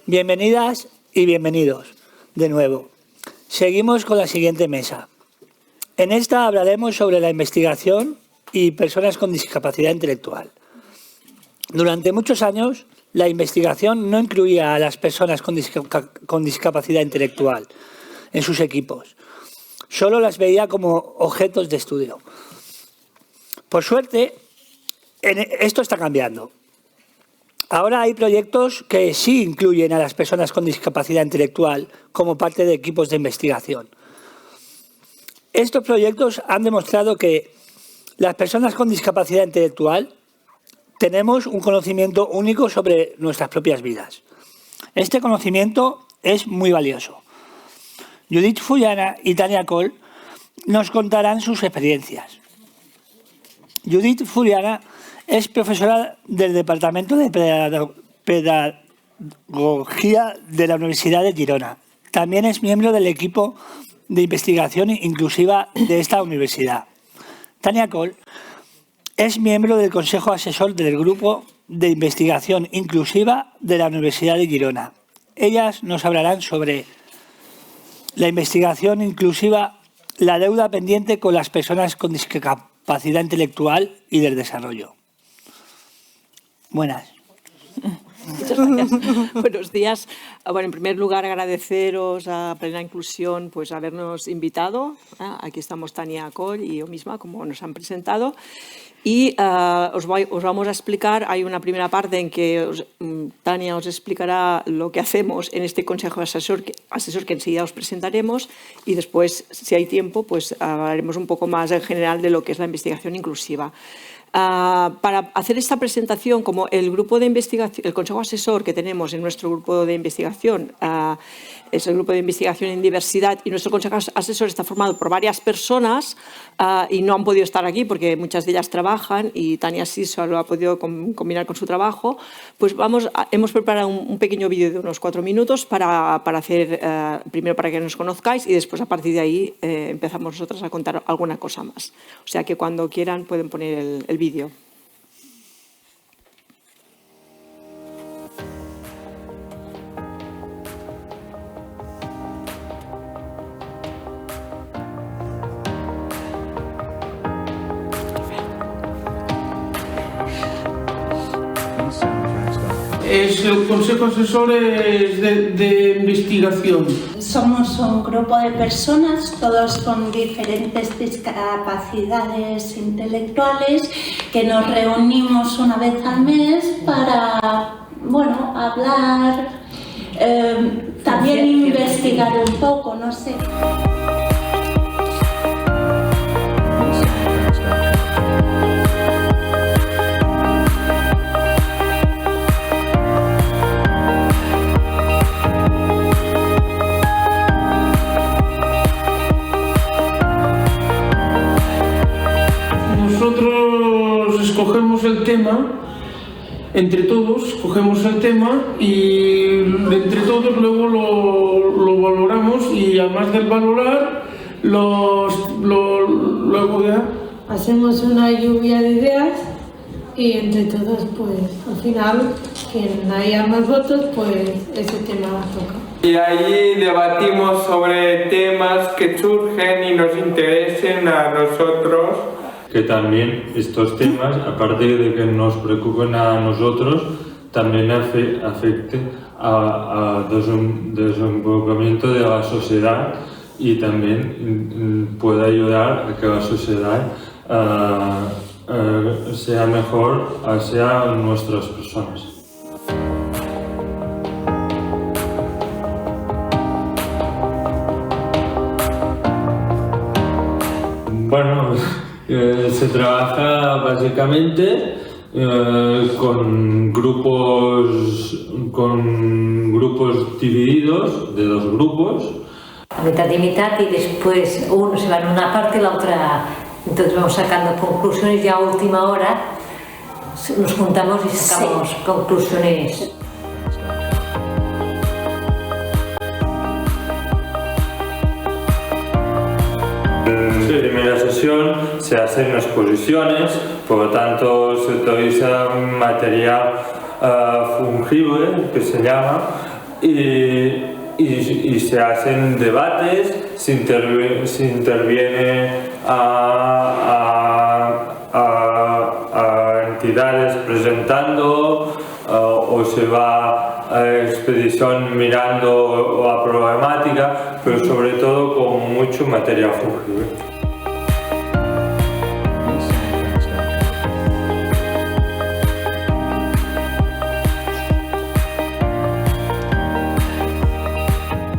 Bienvenidas y bienvenidos de nuevo. Seguimos con la siguiente mesa. En esta hablaremos sobre la investigación y personas con discapacidad intelectual. Durante muchos años, la investigación no incluía a las personas con discapacidad intelectual en sus equipos. Solo las veía como objetos de estudio. Por suerte, esto está cambiando. Ahora hay proyectos que sí incluyen a las personas con discapacidad intelectual como parte de equipos de investigación. Estos proyectos han demostrado que las personas con discapacidad intelectual tenemos un conocimiento único sobre nuestras propias vidas. Este conocimiento es muy valioso. Judith Fullana y Tania Coll nos contarán sus experiencias. Judith Fullana es profesora del Departamento de Pedagogía de la Universidad de Girona. También es miembro del equipo de investigación inclusiva de esta universidad. Tania Coll es miembro del Consejo Asesor del Grupo de Investigación Inclusiva de la Universidad de Girona. Ellas nos hablarán sobre la investigación inclusiva, la deuda pendiente con las personas con discapacidad intelectual y del desarrollo. Buenas. Muchas gracias. Buenos días. Bueno, en primer lugar, agradeceros a Plena Inclusión pues habernos invitado. Aquí estamos Tania Coll y yo misma, como nos han presentado. Y os vamos a explicar, hay una primera parte en que Tania os explicará lo que hacemos en este Consejo Asesor que enseguida os presentaremos, y después, si hay tiempo, pues hablaremos un poco más en general de lo que es la investigación inclusiva. Para hacer esta presentación, como el grupo de investigación, el consejo asesor que tenemos en nuestro grupo de investigación es el grupo de investigación en diversidad, y nuestro consejo asesor está formado por varias personas y no han podido estar aquí porque muchas de ellas trabajan y Tania sí solo ha podido combinar con su trabajo, pues hemos preparado un pequeño vídeo de unos 4 minutos para hacer, primero para que nos conozcáis y después a partir de ahí empezamos nosotras a contar alguna cosa más. O sea que cuando quieran pueden poner el vídeo. Es el Consejo Asesor de Investigación. Somos un grupo de personas, todos con diferentes discapacidades intelectuales, que nos reunimos una vez al mes para, bueno, hablar, también investigar un poco, no sé. Nosotros escogemos el tema, entre todos cogemos el tema y entre todos luego lo valoramos, y además del valorar, luego ya hacemos una lluvia de ideas y entre todos pues al final quien haya más votos pues ese tema toca. Y ahí debatimos sobre temas que surgen y nos interesen a nosotros. Que también estos temas, aparte de que nos preocupen a nosotros, también afecte a desenvolvimiento de la sociedad, y también puede ayudar a que la sociedad sea mejor hacia nuestras personas. Bueno, se trabaja básicamente con grupos divididos, de 2 grupos. A mitad y mitad, y después uno se va en una parte y la otra, entonces vamos sacando conclusiones, y a última hora nos juntamos y sacamos conclusiones. En la primera sesión se hacen exposiciones, por lo tanto se utiliza material fungible, que se llama, y se hacen debates, se interviene a entidades presentando o se va a expedición mirando la problemática, pero sobre todo con mucho material fungible.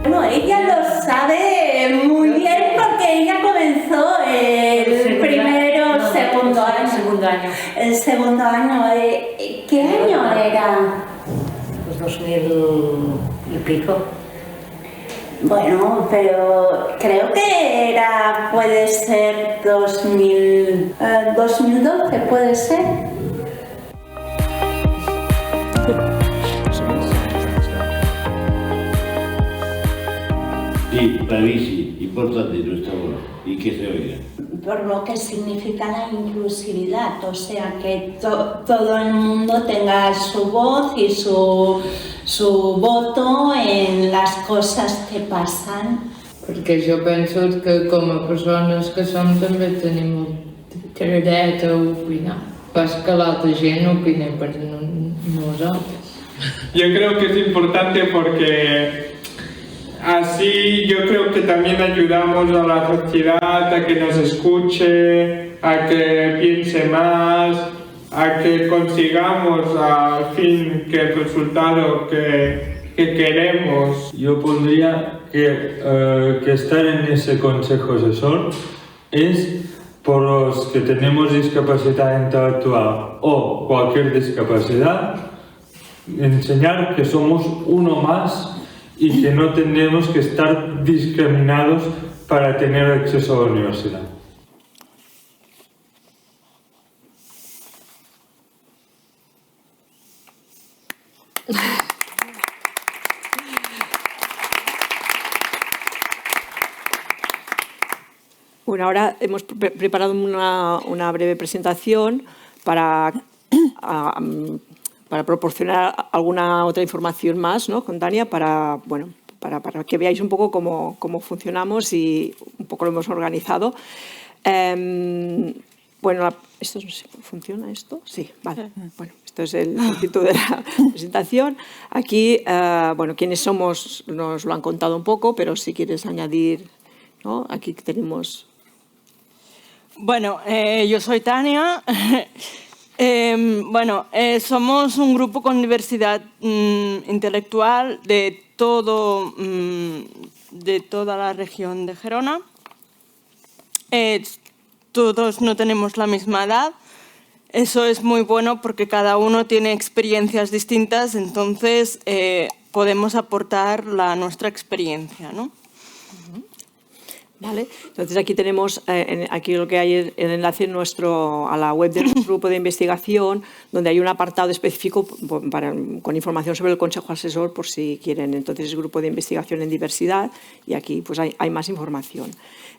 Bueno, ella lo sabe muy bien porque ella comenzó el segundo año. El segundo año. ¿Qué año era? Pues 2000 y pico. Bueno, pero creo que puede ser 2012, puede ser. Sí, clarísimo, importante nuestra voz y que se oiga. Por lo que significa la inclusividad, o sea, que todo el mundo tenga su voz y su voto en las cosas que pasan. Perquè jo penso que com a persones que som també tenim dret a opinar. Pas que l'altra gent opini per nosaltres. Yo creo que es importante porque así yo creo que también ayudamos a la sociedad a que nos escuche, a que piense más, a que consigamos al fin que el resultado que queremos. Yo pondría que estar en ese consejo asesor es por los que tenemos discapacidad intelectual o cualquier discapacidad, enseñar que somos uno más y que no tenemos que estar discriminados para tener acceso a la universidad. Bueno, ahora hemos preparado una breve presentación para proporcionar alguna otra información más, ¿no? Con Tania, para que veáis un poco cómo funcionamos y un poco lo hemos organizado. Bueno, ¿esto no sé, funciona esto? Sí, vale. Bueno, esto es el título de la presentación. Aquí, bueno, quiénes somos nos lo han contado un poco, pero si quieres añadir, ¿no? Aquí tenemos... Bueno, yo soy Tania. Somos un grupo con diversidad intelectual de toda la región de Gerona. Todos no tenemos la misma edad. Eso es muy bueno porque cada uno tiene experiencias distintas, entonces podemos aportar nuestra experiencia, ¿no? Vale. Entonces aquí tenemos, aquí lo que hay es el enlace a la web del grupo de investigación, donde hay un apartado específico con información sobre el Consejo Asesor por si quieren. Entonces es grupo de investigación en diversidad y aquí pues hay más información.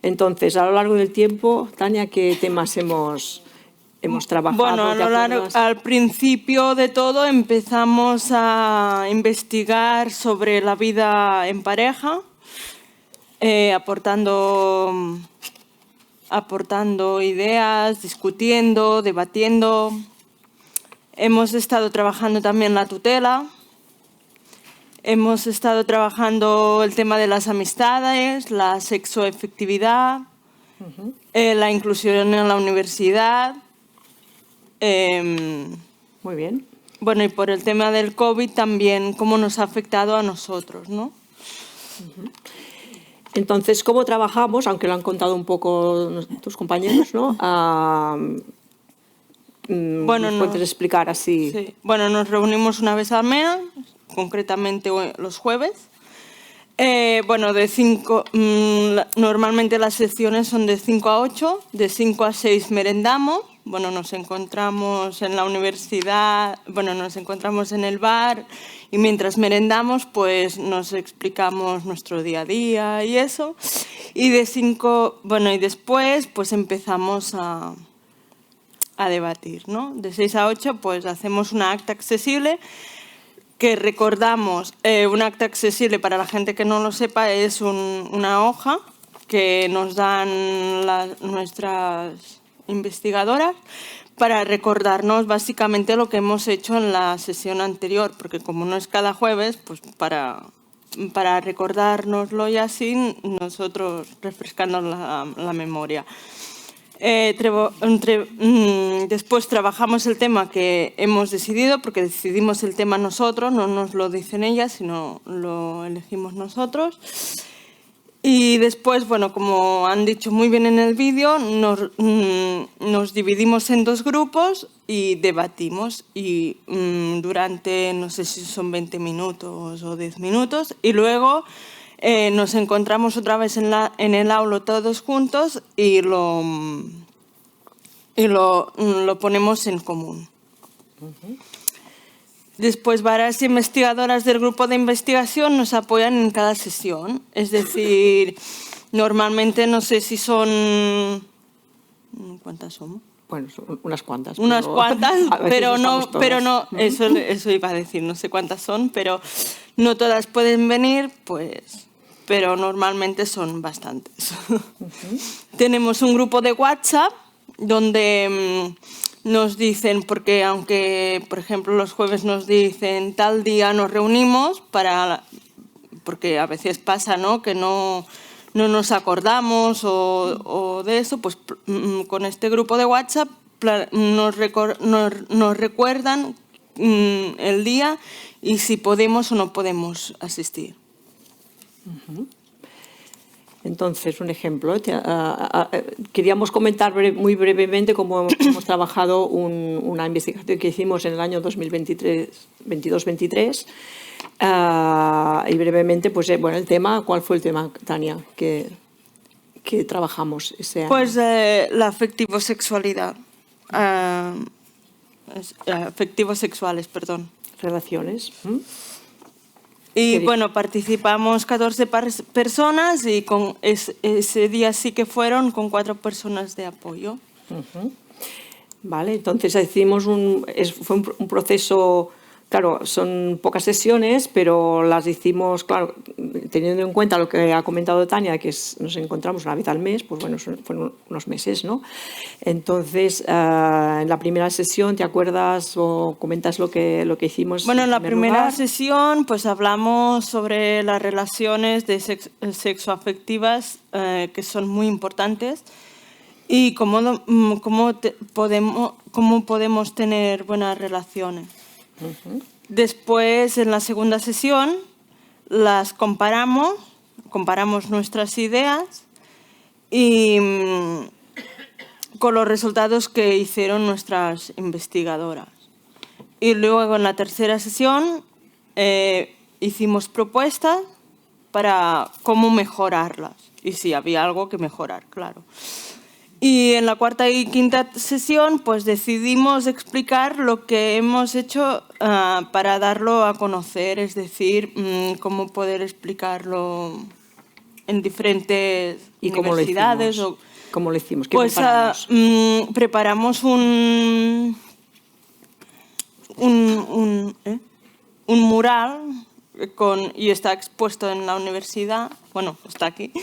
Entonces, a lo largo del tiempo, Tania, ¿qué temas hemos trabajado? Bueno, al principio de todo empezamos a investigar sobre la vida en pareja, aportando ideas, discutiendo, debatiendo. Hemos estado trabajando también la tutela. Hemos estado trabajando el tema de las amistades, la sexoafectividad, la inclusión en la universidad. Muy bien. Bueno, y por el tema del COVID también, cómo nos ha afectado a nosotros, ¿no? Entonces, ¿cómo trabajamos? Aunque lo han contado un poco tus compañeros, ¿no? ¿Nos puedes explicar así? Sí. Bueno, nos reunimos una vez al mes, concretamente los jueves. Normalmente las secciones son de 5 a 8, de 5 a 6 merendamos. Bueno, nos encontramos en la universidad, nos encontramos en el bar y mientras merendamos pues nos explicamos nuestro día a día y eso. Y después pues empezamos a debatir, ¿no? De 6 a 8 pues hacemos una acta accesible que recordamos, un acta accesible para la gente que no lo sepa es una hoja que nos dan nuestras investigadoras para recordarnos básicamente lo que hemos hecho en la sesión anterior, porque como no es cada jueves, pues para recordárnoslo y así nosotros refrescando la memoria. Después trabajamos el tema que hemos decidido, porque decidimos el tema nosotros, no nos lo dicen ellas, sino lo elegimos nosotros. Y después, bueno, como han dicho muy bien en el vídeo, nos dividimos en 2 grupos y debatimos. Y durante, no sé si son 20 minutos o 10 minutos, y luego nos encontramos otra vez en el aula todos juntos y lo ponemos en común. Después, varias investigadoras del grupo de investigación nos apoyan en cada sesión. Es decir, normalmente no sé si son... ¿Cuántas somos? Bueno, son unas cuantas. Unas cuantas, pero no, todas. eso iba a decir, no sé cuántas son, pero no todas pueden venir, pues, pero normalmente son bastantes. Tenemos un grupo de WhatsApp donde nos dicen, porque aunque, por ejemplo, los jueves nos dicen tal día nos reunimos, porque a veces pasa, ¿no?, que no nos acordamos o de eso, pues con este grupo de WhatsApp nos recuerdan el día y si podemos o no podemos asistir. Entonces, un ejemplo. Queríamos comentar muy brevemente cómo hemos trabajado una investigación que hicimos en el año 2022-23. Y brevemente, pues bueno, el tema, ¿cuál fue el tema, Tania, que trabajamos ese año? Pues la afectivosexualidad. Afectivosexuales, perdón. Relaciones. Y bueno, participamos 14 personas y ese día sí que fueron con 4 personas de apoyo. Vale, entonces hicimos fue un proceso, claro, son pocas sesiones, pero las hicimos, claro, teniendo en cuenta lo que ha comentado Tania, que nos encontramos una vez al mes, pues bueno, fueron unos meses, ¿no? Entonces, en la primera sesión, ¿te acuerdas o comentas lo que hicimos? Bueno, en la primera sesión, pues hablamos sobre las relaciones sexoafectivas, que son muy importantes, y cómo podemos tener buenas relaciones. Después, en la segunda sesión, las comparamos nuestras ideas y con los resultados que hicieron nuestras investigadoras. Y luego, en la tercera sesión, hicimos propuestas para cómo mejorarlas y si había algo que mejorar, claro. Y en la cuarta y quinta sesión, pues decidimos explicar lo que hemos hecho para darlo a conocer, es decir, cómo poder explicarlo en diferentes universidades. ¿Cómo lo hicimos? ¿Qué pues preparamos un mural y está expuesto en la universidad, bueno, está aquí.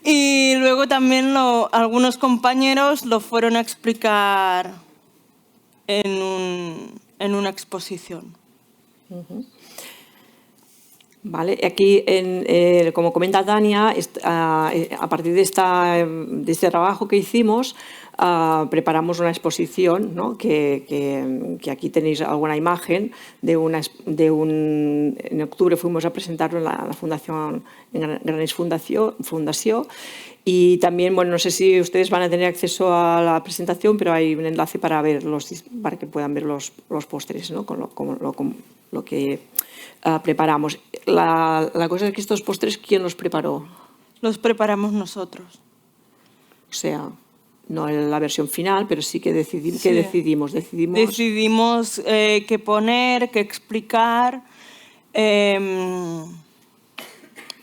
Y luego también algunos compañeros lo fueron a explicar en una exposición. Vale, aquí, como comenta Tania, a partir de este trabajo que hicimos, preparamos una exposición, ¿no? que aquí tenéis alguna imagen en octubre fuimos a presentarlo en la Fundación, en Granés Fundació, y también, bueno, no sé si ustedes van a tener acceso a la presentación, pero hay un enlace para que puedan ver los pósteres, ¿no? con lo que preparamos. La cosa es que estos pósteres, ¿quién los preparó? Los preparamos nosotros. O sea, no en la versión final, pero sí que decidimos. Decidimos qué poner, qué explicar,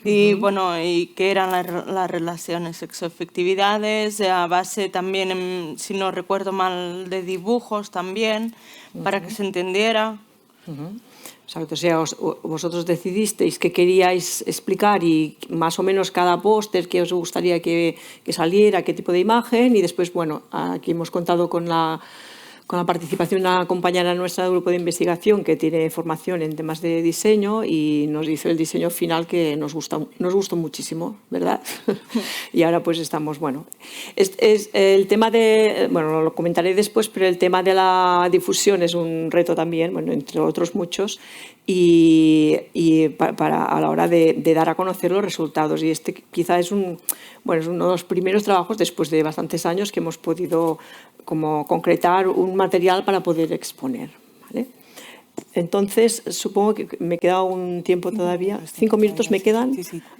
y bueno, y qué eran las relaciones sexoafectividades, a base también, si no recuerdo mal, de dibujos también, para que se entendiera. Exacto, o sea, vosotros decidisteis qué queríais explicar y más o menos cada póster que os gustaría que saliera, qué tipo de imagen, y después, bueno, aquí hemos contado con la participación de una compañera nuestra del grupo de investigación que tiene formación en temas de diseño y nos hizo el diseño final que nos gustó muchísimo, ¿verdad? Y ahora pues estamos, bueno, es el tema de, bueno, lo comentaré después, pero el tema de la difusión es un reto también, bueno, entre otros muchos, y a la hora de dar a conocer los resultados. Y este quizá es uno de los primeros trabajos después de bastantes años que hemos podido como concretar un material para poder exponer, ¿vale? Entonces, supongo que me queda un tiempo todavía. 5 minutos me quedan.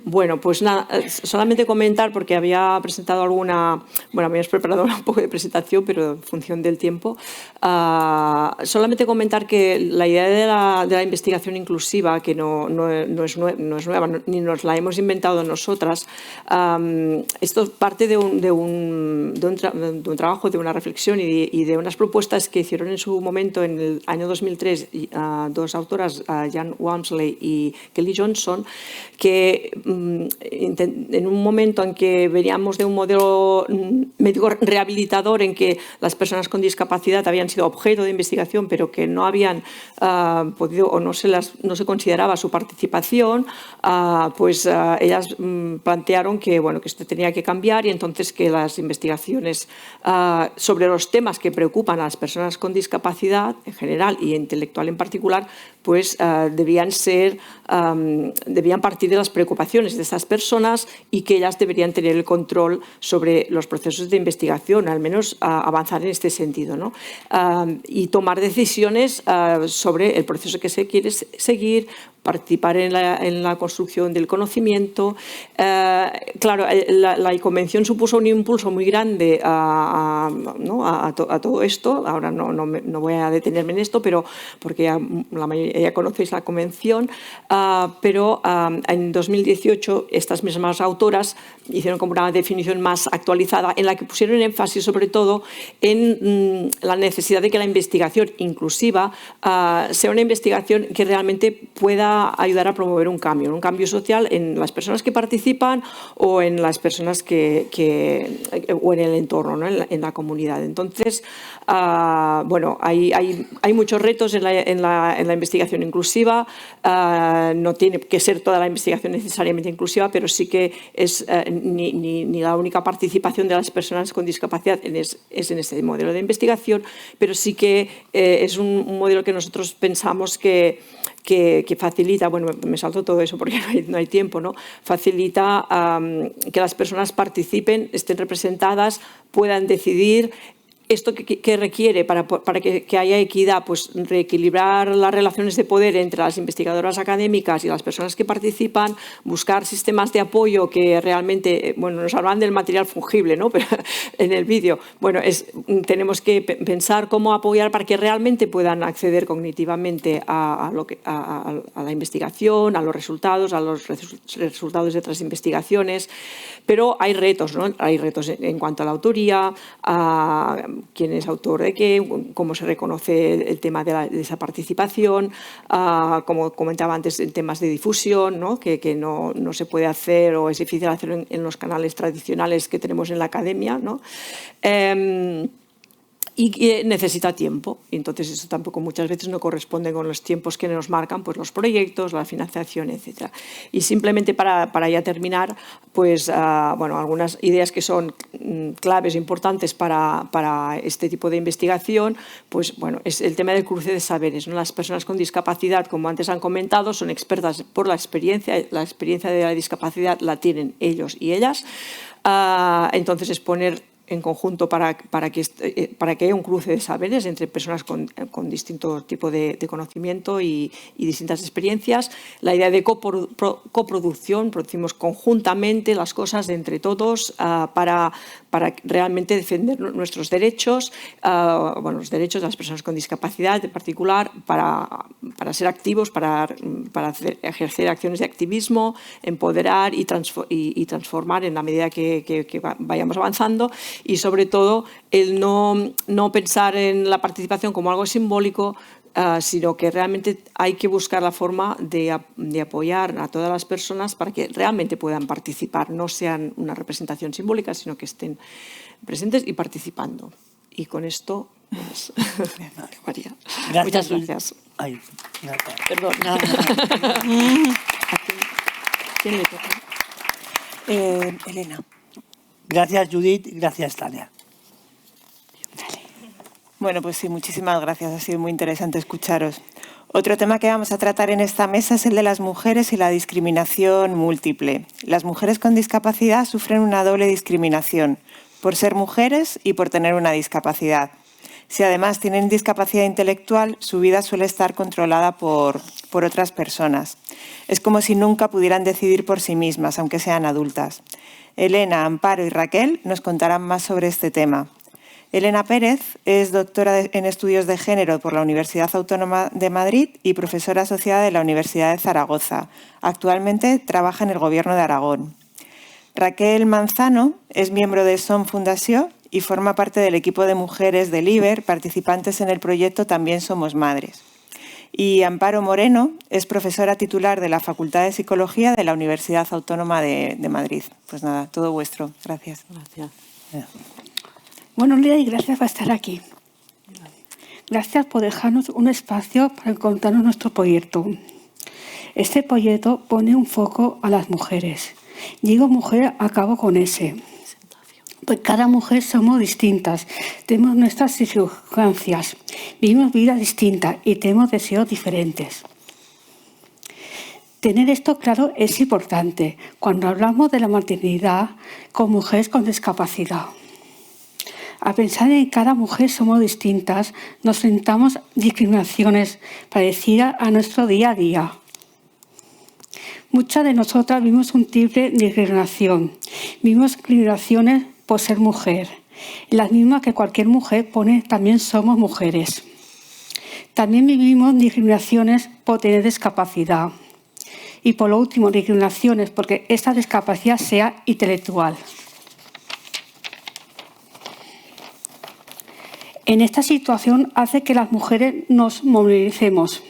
Bueno, pues nada, solamente comentar, porque había presentado alguna... Bueno, habíamos preparado un poco de presentación, pero en función del tiempo. Solamente comentar que la idea de la investigación inclusiva, que no es nueva, ni nos la hemos inventado nosotras, esto parte de un trabajo, de una reflexión y de unas propuestas que hicieron en su momento, en el año 2003, dos autoras, Jan Walmsley y Kelly Johnson, que en un momento en que veníamos de un modelo médico rehabilitador en que las personas con discapacidad habían sido objeto de investigación, pero que no habían podido o no se consideraba su participación, pues ellas plantearon que, bueno, que esto tenía que cambiar y entonces que las investigaciones sobre los temas que preocupan a las personas con discapacidad en general y intelectual en particular, pues debían partir de las preocupaciones de estas personas y que ellas deberían tener el control sobre los procesos de investigación, al menos avanzar en este sentido, ¿no? Y tomar decisiones sobre el proceso que se quiere seguir, participar en la construcción del conocimiento. Claro, la convención supuso un impulso muy grande a todo esto. Ahora no voy a detenerme en esto, pero porque la mayoría ya conocéis la convención, pero en 2018 estas mismas autoras hicieron como una definición más actualizada en la que pusieron énfasis sobre todo en la necesidad de que la investigación inclusiva sea una investigación que realmente pueda ayudar a promover un cambio social en las personas que participan o en las personas o en el entorno, ¿no? en la comunidad. Entonces, bueno, hay muchos retos en la investigación inclusiva. No tiene que ser toda la investigación necesariamente inclusiva, pero sí que es ni la única participación de las personas con discapacidad es en este modelo de investigación, pero sí que es un modelo que nosotros pensamos que facilita, bueno, me salto todo eso porque no hay tiempo, ¿no? Facilita que las personas participen, estén representadas, puedan decidir. ¿Esto qué requiere para que haya equidad? Pues reequilibrar las relaciones de poder entre las investigadoras académicas y las personas que participan, buscar sistemas de apoyo que realmente, bueno, nos hablan del material fungible, ¿no? Pero en el vídeo, bueno, tenemos que pensar cómo apoyar para que realmente puedan acceder cognitivamente a la investigación, a los resultados de otras investigaciones, pero hay retos, ¿no? Hay retos en cuanto a la autoría, quién es autor de qué, cómo se reconoce el tema de esa participación, como comentaba antes, en temas de difusión, ¿no? que no se puede hacer o es difícil hacerlo en los canales tradicionales que tenemos en la academia, ¿no? Y que necesita tiempo. Y entonces eso tampoco muchas veces no corresponde con los tiempos que nos marcan pues los proyectos, la financiación, etc. Y simplemente para ya terminar, pues bueno, algunas ideas que son claves importantes para este tipo de investigación, pues bueno, es el tema del cruce de saberes, ¿no? Las personas con discapacidad, como antes han comentado, son expertas por la experiencia de la discapacidad la tienen ellos y ellas. Entonces es poner en conjunto para que haya un cruce de saberes entre personas con distinto tipo de conocimiento y distintas experiencias. La idea de coproducción, producimos conjuntamente las cosas entre todos para realmente defender nuestros derechos, bueno, los derechos de las personas con discapacidad en particular, para ser activos, para ejercer acciones de activismo, empoderar y transformar en la medida que vayamos avanzando. Y sobre todo el no pensar en la participación como algo simbólico, sino que realmente hay que buscar la forma de apoyar a todas las personas para que realmente puedan participar, no sean una representación simbólica, sino que estén presentes y participando. Y con esto, pues, María, muchas gracias. Ay, gracias. Perdón. ¿Quién le toca? Elena. Gracias, Judith. Gracias, Tania. Bueno, pues sí, muchísimas gracias. Ha sido muy interesante escucharos. Otro tema que vamos a tratar en esta mesa es el de las mujeres y la discriminación múltiple. Las mujeres con discapacidad sufren una doble discriminación, por ser mujeres y por tener una discapacidad. Si además tienen discapacidad intelectual, su vida suele estar controlada por otras personas. Es como si nunca pudieran decidir por sí mismas, aunque sean adultas. Elena, Amparo y Raquel nos contarán más sobre este tema. Elena Pérez es doctora en Estudios de Género por la Universidad Autónoma de Madrid y profesora asociada de la Universidad de Zaragoza. Actualmente trabaja en el Gobierno de Aragón. Raquel Manzano es miembro de Som Fundació y forma parte del equipo de mujeres del IBER, participantes en el proyecto También Somos Madres. Y Amparo Moreno es profesora titular de la Facultad de Psicología de la Universidad Autónoma de Madrid. Pues nada, todo vuestro. Gracias. Gracias. Buenos días y gracias por estar aquí. Gracias por dejarnos un espacio para contarnos nuestro proyecto. Este proyecto pone un foco a las mujeres. Digo mujer, acabo con ese. Pues cada mujer somos distintas, tenemos nuestras circunstancias, vivimos vidas distintas y tenemos deseos diferentes. Tener esto claro es importante cuando hablamos de la maternidad con mujeres con discapacidad. A pensar en que cada mujer somos distintas, nos enfrentamos a discriminaciones parecidas a nuestro día a día. Muchas de nosotras vivimos un triple discriminación. Vivimos discriminaciones por ser mujer. Las mismas que cualquier mujer pone, también somos mujeres. También vivimos discriminaciones por tener discapacidad. Y por lo último, discriminaciones porque esta discapacidad sea intelectual. En esta situación hace que las mujeres nos movilicemos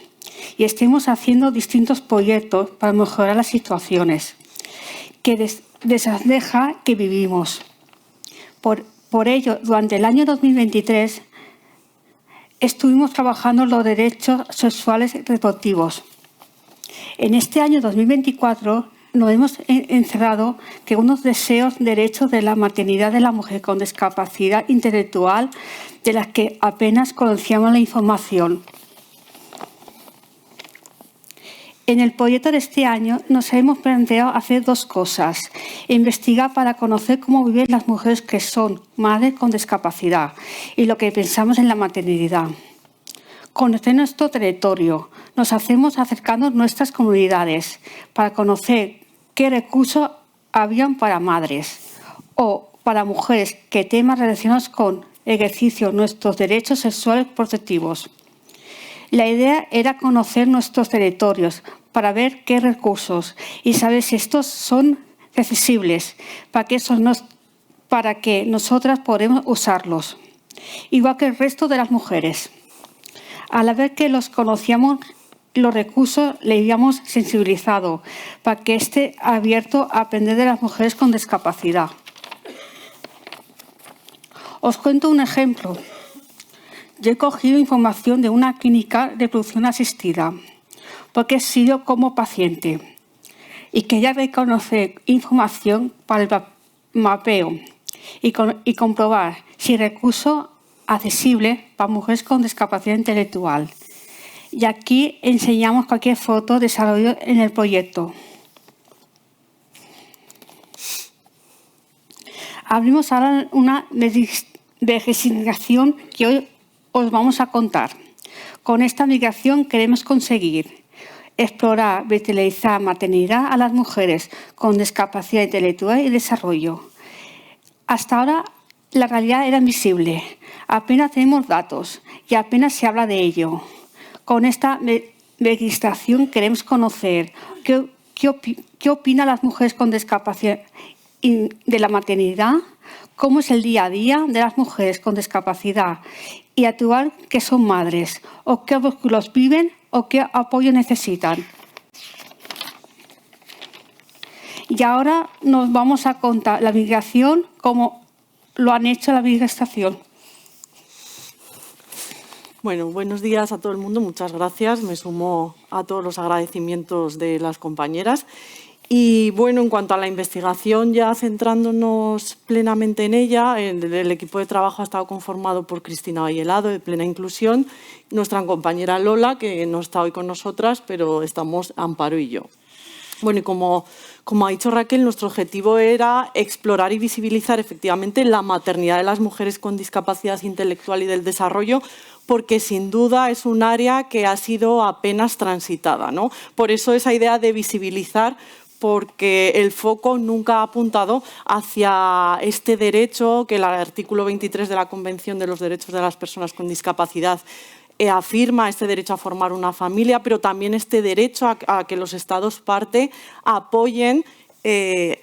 y estemos haciendo distintos proyectos para mejorar las situaciones que desdeja que vivimos. Por ello, durante el año 2023 estuvimos trabajando en los derechos sexuales y reproductivos. En este año 2024 nos hemos encerrado que unos deseos, derechos de la maternidad de la mujer con discapacidad intelectual de las que apenas conocíamos la información. En el proyecto de este año nos hemos planteado hacer dos cosas. Investigar para conocer cómo viven las mujeres que son madres con discapacidad y lo que pensamos en la maternidad. Conocer nuestro territorio. Nos hacemos acercando nuestras comunidades para conocer qué recursos habían para madres o para mujeres que temas relacionados con ejercicio nuestros derechos sexuales protectivos. La idea era conocer nuestros territorios para ver qué recursos y saber si estos son accesibles para que nosotras podamos usarlos, igual que el resto de las mujeres. A la vez que los conocíamos, los recursos le habíamos sensibilizado para que esté abierto a aprender de las mujeres con discapacidad. Os cuento un ejemplo. Yo he cogido información de una clínica de reproducción asistida porque he sido como paciente y quería reconocer información para el mapeo y comprobar si recurso accesible para mujeres con discapacidad intelectual. Y aquí enseñamos cualquier foto desarrollada en el proyecto. Abrimos ahora una legislación que hoy os vamos a contar. Con esta migración queremos conseguir explorar, vitalizar maternidad a las mujeres con discapacidad intelectual y desarrollo. Hasta ahora la realidad era invisible, apenas tenemos datos y apenas se habla de ello. Con esta legislación queremos conocer qué opinan las mujeres con discapacidad de la maternidad, cómo es el día a día de las mujeres con discapacidad y actuar que son madres, o qué obstáculos viven o qué apoyo necesitan. Y ahora nos vamos a contar la migración como lo han hecho la migración. Bueno, buenos días a todo el mundo, muchas gracias. Me sumo a todos los agradecimientos de las compañeras. Y bueno, en cuanto a la investigación, ya centrándonos plenamente en ella, el equipo de trabajo ha estado conformado por Cristina Vallelado, de Plena Inclusión, nuestra compañera Lola, que no está hoy con nosotras, pero estamos Amparo y yo. Bueno, y como ha dicho Raquel, nuestro objetivo era explorar y visibilizar efectivamente la maternidad de las mujeres con discapacidad intelectual y del desarrollo, porque sin duda es un área que ha sido apenas transitada, ¿no? Por eso esa idea de visibilizar, porque el foco nunca ha apuntado hacia este derecho que el artículo 23 de la Convención de los Derechos de las Personas con Discapacidad afirma, este derecho a formar una familia, pero también este derecho a que los Estados parte apoyen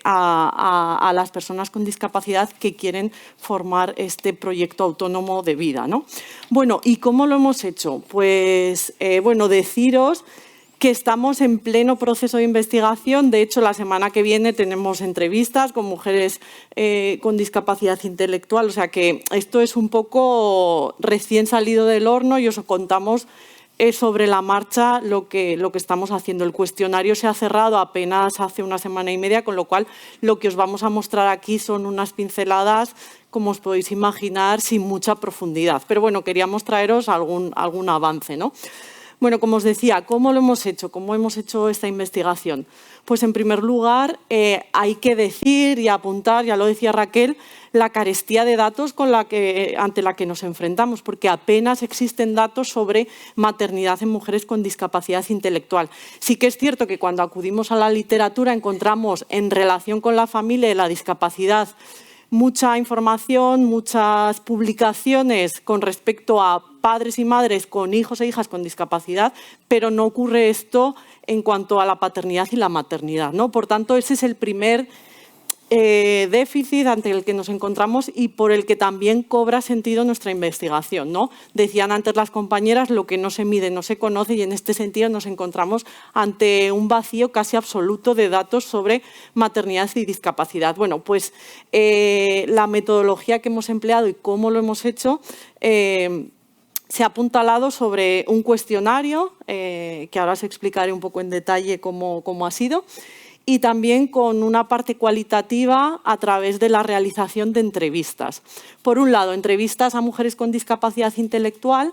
a las personas con discapacidad que quieren formar este proyecto autónomo de vida, ¿no? Bueno, ¿y cómo lo hemos hecho? Pues, bueno, deciros que estamos en pleno proceso de investigación. De hecho, la semana que viene tenemos entrevistas con mujeres con discapacidad intelectual. O sea que esto es un poco recién salido del horno y os contamos sobre la marcha lo que estamos haciendo. El cuestionario se ha cerrado apenas hace una semana y media, con lo cual lo que os vamos a mostrar aquí son unas pinceladas, como os podéis imaginar, sin mucha profundidad. Pero bueno, queríamos traeros algún avance, ¿no? Bueno, como os decía, ¿cómo lo hemos hecho? ¿Cómo hemos hecho esta investigación? Pues en primer lugar, hay que decir y apuntar, ya lo decía Raquel, la carestía de datos ante la que nos enfrentamos, porque apenas existen datos sobre maternidad en mujeres con discapacidad intelectual. Sí que es cierto que cuando acudimos a la literatura encontramos en relación con la familia y la discapacidad mucha información, muchas publicaciones con respecto a padres y madres con hijos e hijas con discapacidad, pero no ocurre esto en cuanto a la paternidad y la maternidad, ¿no? Por tanto, ese es el primer déficit ante el que nos encontramos y por el que también cobra sentido nuestra investigación, ¿no? Decían antes las compañeras, lo que no se mide no se conoce, y en este sentido nos encontramos ante un vacío casi absoluto de datos sobre maternidad y discapacidad. Bueno, pues la metodología que hemos empleado y cómo lo hemos hecho se ha apuntalado sobre un cuestionario, que ahora os explicaré un poco en detalle cómo ha sido, y también con una parte cualitativa a través de la realización de entrevistas. Por un lado, entrevistas a mujeres con discapacidad intelectual,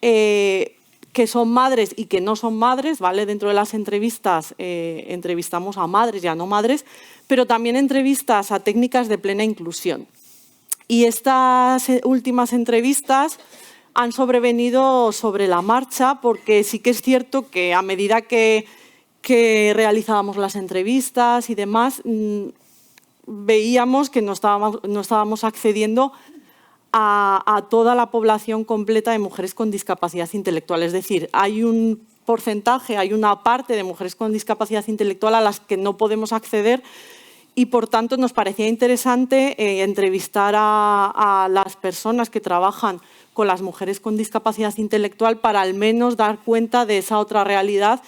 que son madres y que no son madres, ¿vale? Dentro de las entrevistas entrevistamos a madres y a no madres, pero también entrevistas a técnicas de plena inclusión. Y estas últimas entrevistas han sobrevenido sobre la marcha, porque sí que es cierto que a medida que realizábamos las entrevistas y demás, veíamos que no estábamos accediendo a toda la población completa de mujeres con discapacidad intelectual. Es decir, hay un porcentaje, hay una parte de mujeres con discapacidad intelectual a las que no podemos acceder, y por tanto nos parecía interesante entrevistar a las personas que trabajan con las mujeres con discapacidad intelectual para al menos dar cuenta de esa otra realidad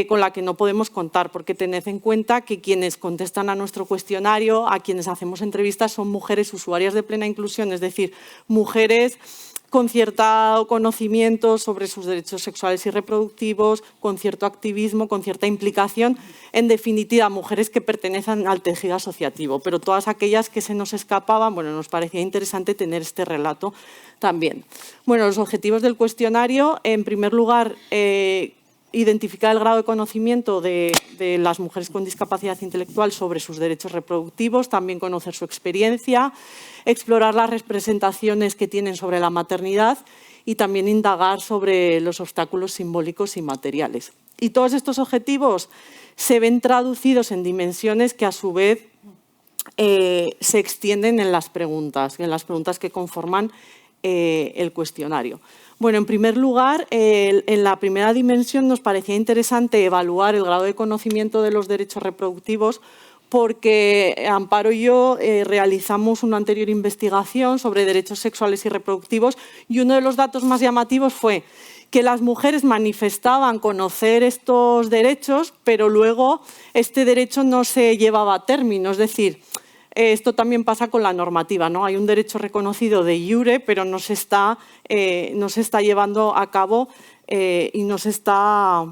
con la que no podemos contar, porque tened en cuenta que quienes contestan a nuestro cuestionario, a quienes hacemos entrevistas, son mujeres usuarias de plena inclusión, es decir, mujeres con cierto conocimiento sobre sus derechos sexuales y reproductivos, con cierto activismo, con cierta implicación, en definitiva, mujeres que pertenecen al tejido asociativo, pero todas aquellas que se nos escapaban, bueno, nos parecía interesante tener este relato también. Bueno, los objetivos del cuestionario, en primer lugar, identificar el grado de conocimiento de las mujeres con discapacidad intelectual sobre sus derechos reproductivos, también conocer su experiencia, explorar las representaciones que tienen sobre la maternidad y también indagar sobre los obstáculos simbólicos y materiales. Y todos estos objetivos se ven traducidos en dimensiones que a su vez se extienden en las preguntas que conforman el cuestionario. Bueno, en primer lugar, en la primera dimensión nos parecía interesante evaluar el grado de conocimiento de los derechos reproductivos, porque Amparo y yo realizamos una anterior investigación sobre derechos sexuales y reproductivos y uno de los datos más llamativos fue que las mujeres manifestaban conocer estos derechos, pero luego este derecho no se llevaba a término. Es decir, esto también pasa con la normativa, ¿no? Hay un derecho reconocido de iure, pero no se está llevando a cabo y no se está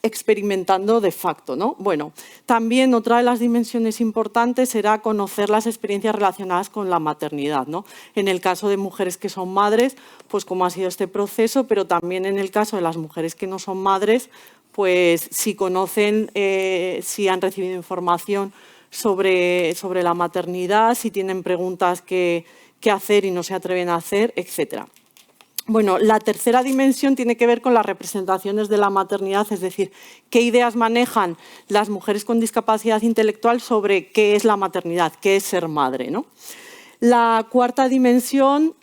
experimentando de facto, ¿no? Bueno, también otra de las dimensiones importantes será conocer las experiencias relacionadas con la maternidad, ¿no? En el caso de mujeres que son madres, pues cómo ha sido este proceso, pero también en el caso de las mujeres que no son madres, pues si conocen, si han recibido información sobre la maternidad, si tienen preguntas que hacer y no se atreven a hacer, etcétera. Bueno, la tercera dimensión tiene que ver con las representaciones de la maternidad, es decir, qué ideas manejan las mujeres con discapacidad intelectual sobre qué es la maternidad, qué es ser madre, ¿no? La cuarta dimensión,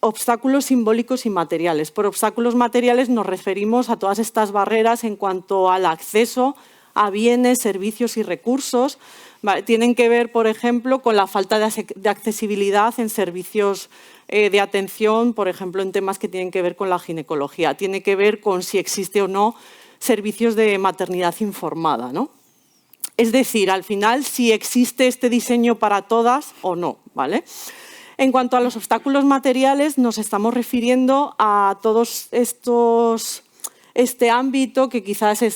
obstáculos simbólicos y materiales. Por obstáculos materiales nos referimos a todas estas barreras en cuanto al acceso a bienes, servicios y recursos. Tienen que ver, por ejemplo, con la falta de accesibilidad en servicios de atención, por ejemplo, en temas que tienen que ver con la ginecología. Tiene que ver con si existe o no servicios de maternidad informada, ¿no? Es decir, al final, si existe este diseño para todas o no, ¿vale? En cuanto a los obstáculos materiales, nos estamos refiriendo a todos este ámbito que quizás es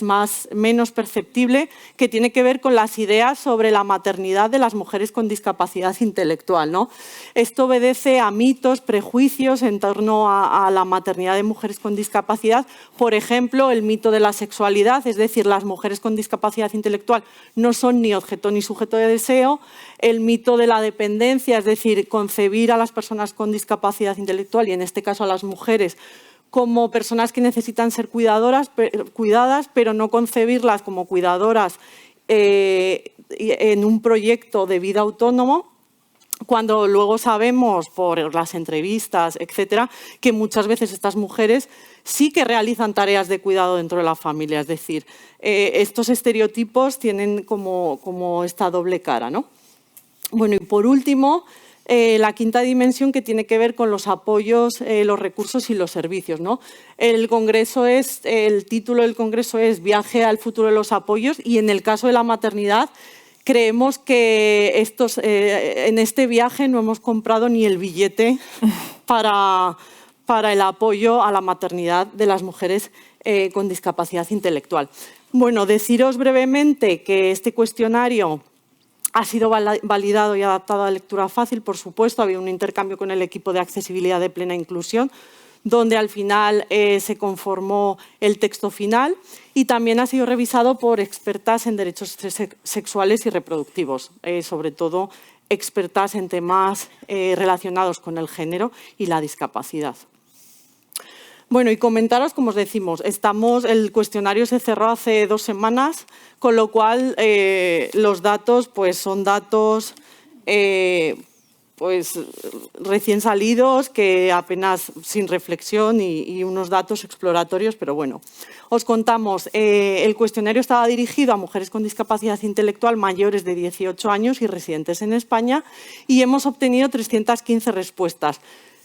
menos perceptible, que tiene que ver con las ideas sobre la maternidad de las mujeres con discapacidad intelectual, ¿no? Esto obedece a mitos, prejuicios en torno a la maternidad de mujeres con discapacidad. Por ejemplo, el mito de la sexualidad, es decir, las mujeres con discapacidad intelectual no son ni objeto ni sujeto de deseo. El mito de la dependencia, es decir, concebir a las personas con discapacidad intelectual y en este caso a las mujeres como personas que necesitan ser cuidadas, pero no concebirlas como cuidadoras en un proyecto de vida autónomo, cuando luego sabemos por las entrevistas, etcétera, que muchas veces estas mujeres sí que realizan tareas de cuidado dentro de la familia. Es decir, estos estereotipos tienen como esta doble cara, ¿no? Bueno, y por último, la quinta dimensión que tiene que ver con los apoyos, los recursos y los servicios, ¿no? El título del congreso es Viaje al futuro de los apoyos y en el caso de la maternidad creemos que en este viaje no hemos comprado ni el billete para el apoyo a la maternidad de las mujeres con discapacidad intelectual. Bueno, deciros brevemente que este cuestionario ha sido validado y adaptado a lectura fácil, por supuesto. Había un intercambio con el equipo de accesibilidad de plena inclusión, donde al final se conformó el texto final y también ha sido revisado por expertas en derechos sexuales y reproductivos, sobre todo expertas en temas relacionados con el género y la discapacidad. Bueno, y comentaros, como os decimos, el cuestionario se cerró hace 2 semanas, con lo cual los datos pues, son datos recién salidos, que apenas sin reflexión y unos datos exploratorios, pero bueno. Os contamos, el cuestionario estaba dirigido a mujeres con discapacidad intelectual mayores de 18 años y residentes en España y hemos obtenido 315 respuestas.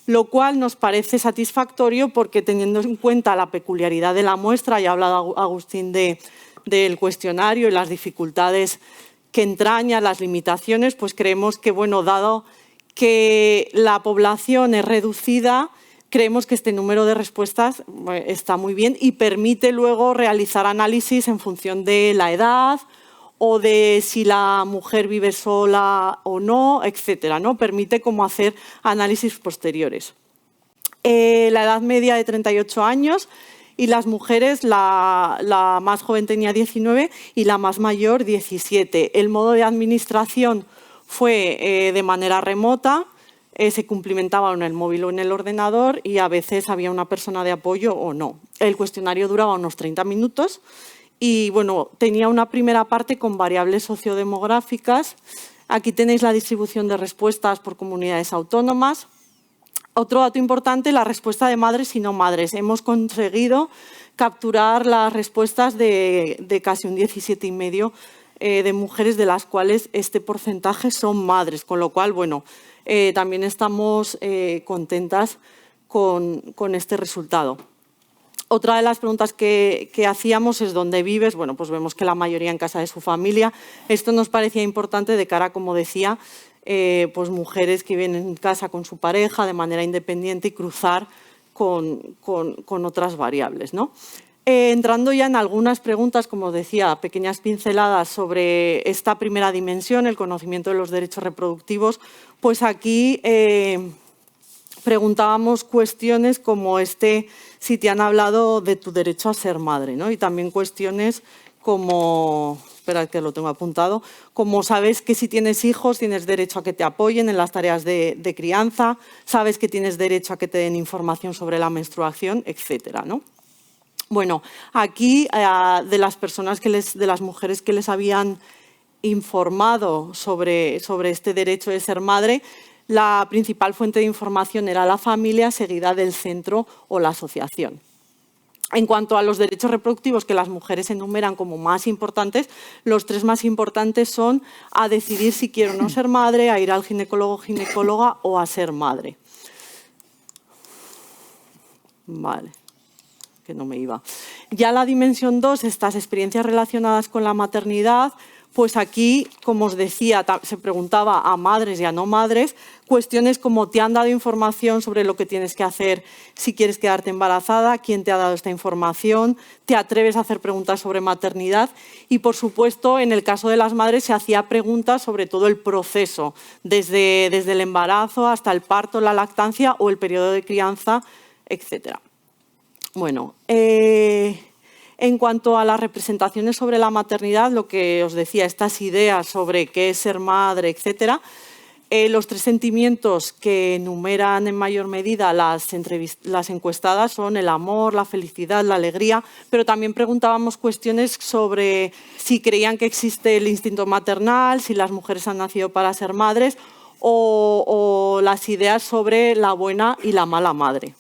Lo cual nos parece satisfactorio porque, teniendo en cuenta la peculiaridad de la muestra, ya ha hablado Agustín del cuestionario y las dificultades que entraña, las limitaciones, pues creemos que, bueno, dado que la población es reducida, creemos que este número de respuestas está muy bien y permite luego realizar análisis en función de la edad o de si la mujer vive sola o no, etcétera, ¿no? Permite como hacer análisis posteriores. La edad media de 38 años y las mujeres, la más joven tenía 19 y la más mayor 17. El modo de administración fue de manera remota, se cumplimentaba en el móvil o en el ordenador y a veces había una persona de apoyo o no. El cuestionario duraba unos 30 minutos. Y bueno, tenía una primera parte con variables sociodemográficas. Aquí tenéis la distribución de respuestas por comunidades autónomas. Otro dato importante, la respuesta de madres y no madres. Hemos conseguido capturar las respuestas de casi un 17,5% de mujeres de las cuales este porcentaje son madres, con lo cual, bueno, también estamos contentas con este resultado. Otra de las preguntas que hacíamos es ¿dónde vives? Bueno, pues vemos que la mayoría en casa de su familia. Esto nos parecía importante de cara, como decía, pues mujeres que viven en casa con su pareja de manera independiente y cruzar con otras variables, ¿no? Entrando ya en algunas preguntas, como decía, pequeñas pinceladas sobre esta primera dimensión, el conocimiento de los derechos reproductivos, pues aquí preguntábamos cuestiones como si te han hablado de tu derecho a ser madre, ¿no? Y también cuestiones como, espera que lo tengo apuntado, como sabes que si tienes hijos tienes derecho a que te apoyen en las tareas de crianza, sabes que tienes derecho a que te den información sobre la menstruación, etcétera, ¿no? Bueno, aquí de las mujeres que les habían informado sobre este derecho de ser madre, la principal fuente de información era la familia, seguida del centro o la asociación. En cuanto a los derechos reproductivos que las mujeres enumeran como más importantes, los 3 más importantes son a decidir si quiero o no ser madre, a ir al ginecólogo o ginecóloga o a ser madre. Vale, que no me iba. Ya la dimensión 2, estas experiencias relacionadas con la maternidad, pues aquí, como os decía, se preguntaba a madres y a no madres, cuestiones como ¿te han dado información sobre lo que tienes que hacer si quieres quedarte embarazada? ¿Quién te ha dado esta información? ¿Te atreves a hacer preguntas sobre maternidad? Y, por supuesto, en el caso de las madres se hacía preguntas sobre todo el proceso, desde el embarazo hasta el parto, la lactancia o el periodo de crianza, etc. Bueno, en cuanto a las representaciones sobre la maternidad, lo que os decía, estas ideas sobre qué es ser madre, etcétera, los 3 sentimientos que enumeran en mayor medida las encuestadas son el amor, la felicidad, la alegría, pero también preguntábamos cuestiones sobre si creían que existe el instinto maternal, si las mujeres han nacido para ser madres o las ideas sobre la buena y la mala madre.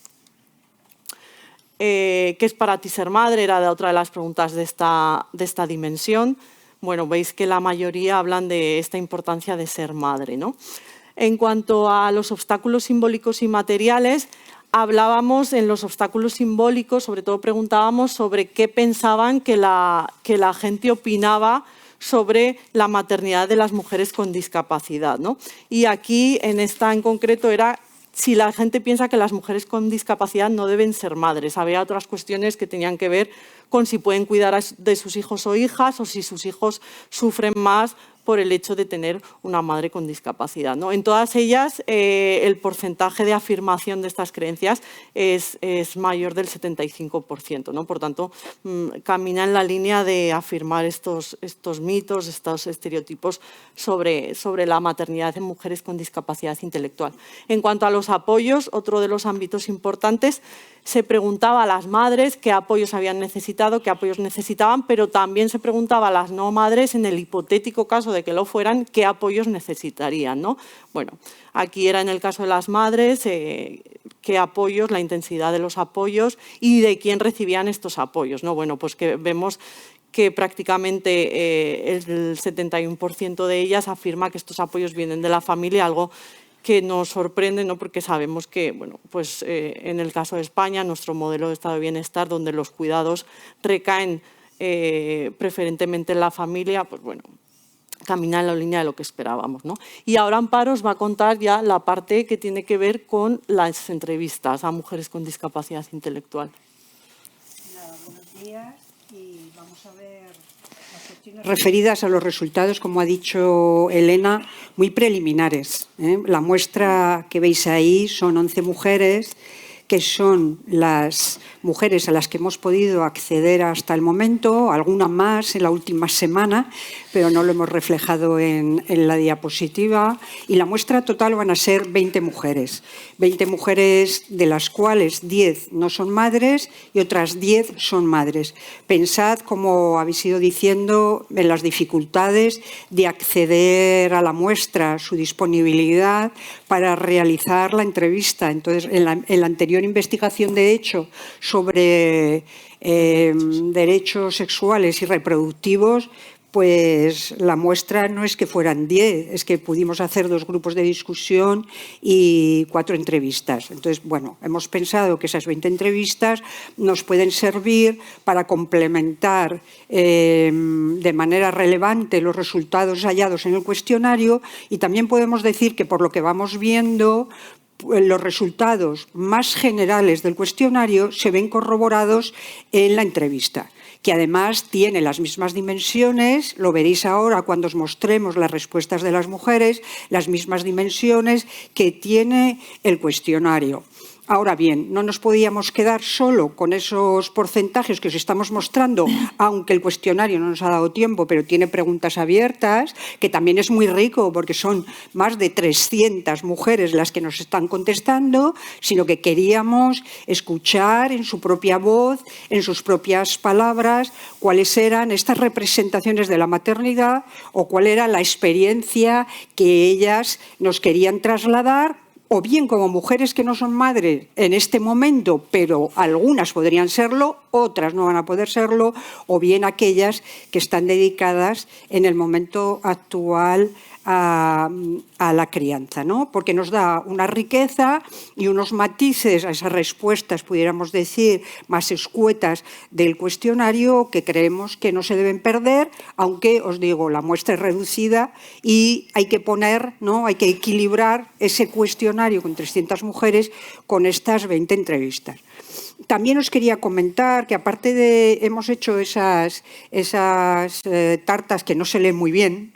¿Qué es para ti ser madre? Era otra de las preguntas de esta dimensión. Bueno, veis que la mayoría hablan de esta importancia de ser madre, ¿no? En cuanto a los obstáculos simbólicos y materiales, hablábamos en los obstáculos simbólicos, sobre todo preguntábamos sobre qué pensaban que la gente opinaba sobre la maternidad de las mujeres con discapacidad, ¿no? Y aquí, en esta en concreto, era si la gente piensa que las mujeres con discapacidad no deben ser madres. Había otras cuestiones que tenían que ver con si pueden cuidar de sus hijos o hijas o si sus hijos sufren más por el hecho de tener una madre con discapacidad, ¿no? En todas ellas el porcentaje de afirmación de estas creencias es mayor del 75%, ¿no? Por tanto, camina en la línea de afirmar estos mitos, estos estereotipos sobre la maternidad en mujeres con discapacidad intelectual. En cuanto a los apoyos, otro de los ámbitos importantes, se preguntaba a las madres qué apoyos habían necesitado, qué apoyos necesitaban, pero también se preguntaba a las no madres, en el hipotético caso de que lo fueran, qué apoyos necesitarían, ¿no? Bueno, aquí era en el caso de las madres, qué apoyos, la intensidad de los apoyos y de quién recibían estos apoyos, ¿no? Bueno, pues que vemos que prácticamente el 71% de ellas afirma que estos apoyos vienen de la familia, algo que nos sorprende, ¿no? Porque sabemos que, bueno, pues, en el caso de España, nuestro modelo de estado de bienestar, donde los cuidados recaen preferentemente en la familia, pues bueno, camina en la línea de lo que esperábamos, ¿no? Y ahora Amparo os va a contar ya la parte que tiene que ver con las entrevistas a mujeres con discapacidad intelectual. Nada, buenos días y vamos a ver las cuestiones referidas a los resultados, como ha dicho Elena, muy preliminares, ¿eh? La muestra que veis ahí son 11 mujeres, que son las mujeres a las que hemos podido acceder hasta el momento, alguna más en la última semana, pero no lo hemos reflejado en la diapositiva. Y la muestra total van a ser 20 mujeres. 20 mujeres de las cuales 10 no son madres y otras 10 son madres. Pensad, como habéis ido diciendo, en las dificultades de acceder a la muestra, su disponibilidad para realizar la entrevista. Entonces, en la anterior investigación de hecho sobre derechos sexuales y reproductivos, pues la muestra no es que fueran 10, es que pudimos hacer 2 grupos de discusión y 4 entrevistas. Entonces, bueno, hemos pensado que esas 20 entrevistas nos pueden servir para complementar de manera relevante los resultados hallados en el cuestionario, y también podemos decir que por lo que vamos viendo, los resultados más generales del cuestionario se ven corroborados en la entrevista, que además tiene las mismas dimensiones, lo veréis ahora cuando os mostremos las respuestas de las mujeres, las mismas dimensiones que tiene el cuestionario. Ahora bien, no nos podíamos quedar solo con esos porcentajes que os estamos mostrando, aunque el cuestionario no nos ha dado tiempo, pero tiene preguntas abiertas, que también es muy rico porque son más de 300 mujeres las que nos están contestando, sino que queríamos escuchar en su propia voz, en sus propias palabras, cuáles eran estas representaciones de la maternidad o cuál era la experiencia que ellas nos querían trasladar, o bien como mujeres que no son madres en este momento, pero algunas podrían serlo, otras no van a poder serlo, o bien aquellas que están dedicadas en el momento actual a la crianza, ¿no? Porque nos da una riqueza y unos matices a esas respuestas, pudiéramos decir, más escuetas del cuestionario, que creemos que no se deben perder, aunque, os digo, la muestra es reducida y hay que poner, ¿no? Hay que equilibrar ese cuestionario con 300 mujeres con estas 20 entrevistas. También os quería comentar que aparte de hemos hecho esas tartas que no se leen muy bien,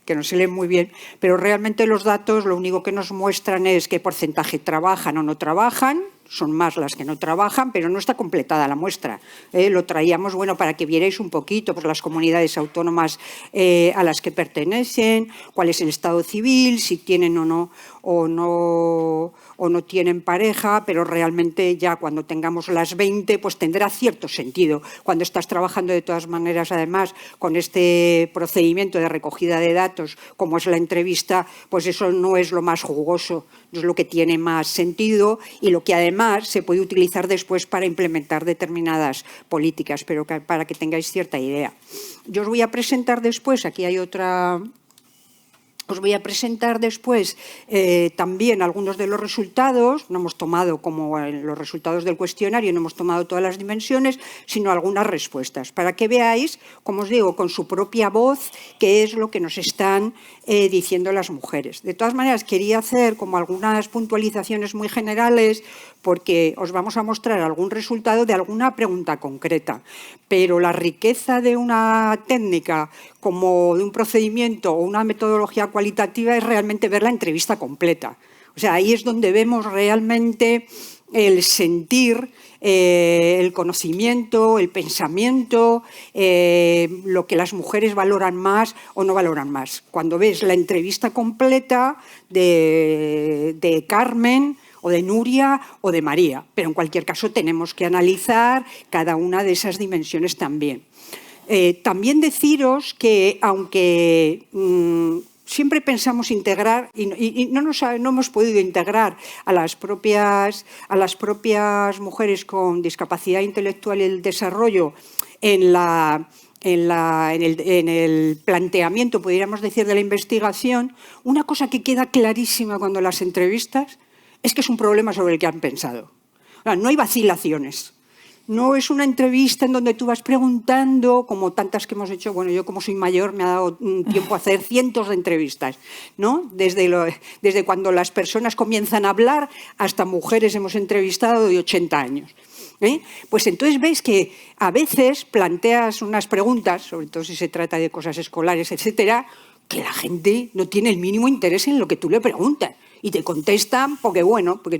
pero realmente los datos lo único que nos muestran es qué porcentaje trabajan o no trabajan. Son más las que no trabajan, pero no está completada la muestra. Lo traíamos, bueno, para que vierais un poquito pues, las comunidades autónomas a las que pertenecen, cuál es el estado civil, si tienen o no tienen pareja, pero realmente ya cuando tengamos las 20, pues tendrá cierto sentido. Cuando estás trabajando de todas maneras, además, con este procedimiento de recogida de datos, como es la entrevista, pues eso no es lo más jugoso, no es lo que tiene más sentido y lo que además se puede utilizar después para implementar determinadas políticas, pero para que tengáis cierta idea. Yo os voy a presentar después, aquí hay otra... Os voy a presentar después también algunos de los resultados. No hemos tomado, como los resultados del cuestionario, no hemos tomado todas las dimensiones, sino algunas respuestas, para que veáis, como os digo, con su propia voz, qué es lo que nos están diciendo las mujeres. De todas maneras, quería hacer como algunas puntualizaciones muy generales, porque os vamos a mostrar algún resultado de alguna pregunta concreta. Pero la riqueza de una técnica, como de un procedimiento o una metodología cualitativa, es realmente ver la entrevista completa. O sea, ahí es donde vemos realmente el sentir, el conocimiento, el pensamiento, lo que las mujeres valoran más o no valoran más. Cuando ves la entrevista completa de Carmen, o de Nuria o de María, pero en cualquier caso tenemos que analizar cada una de esas dimensiones también. También deciros que aunque siempre pensamos integrar y no hemos podido integrar a las propias mujeres con discapacidad intelectual y el desarrollo en el planteamiento, podríamos decir, de la investigación, una cosa que queda clarísima cuando las entrevistas es que es un problema sobre el que han pensado. No hay vacilaciones. No es una entrevista en donde tú vas preguntando, como tantas que hemos hecho. Bueno, yo como soy mayor me ha dado tiempo a hacer cientos de entrevistas, ¿no? Desde cuando las personas comienzan a hablar hasta mujeres hemos entrevistado de 80 años. Pues entonces veis que a veces planteas unas preguntas, sobre todo si se trata de cosas escolares, etcétera, que la gente no tiene el mínimo interés en lo que tú le preguntas. Y te contestan porque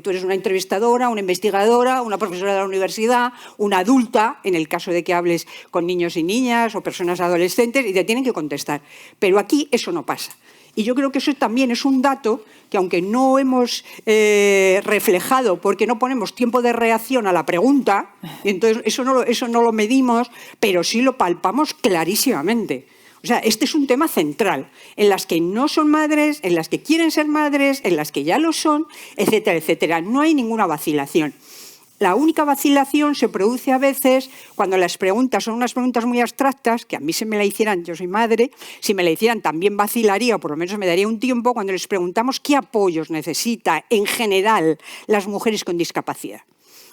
tú eres una entrevistadora, una investigadora, una profesora de la universidad, una adulta, en el caso de que hables con niños y niñas o personas adolescentes, y te tienen que contestar. Pero aquí eso no pasa. Y yo creo que eso también es un dato que, aunque no hemos reflejado porque no ponemos tiempo de reacción a la pregunta, y entonces eso no lo medimos, pero sí lo palpamos clarísimamente. O sea, este es un tema central, en las que no son madres, en las que quieren ser madres, en las que ya lo son, etcétera, etcétera. No hay ninguna vacilación. La única vacilación se produce a veces cuando las preguntas son unas preguntas muy abstractas, que a mí si me la hicieran, yo soy madre, si me la hicieran también vacilaría, o por lo menos me daría un tiempo, cuando les preguntamos qué apoyos necesita en general las mujeres con discapacidad.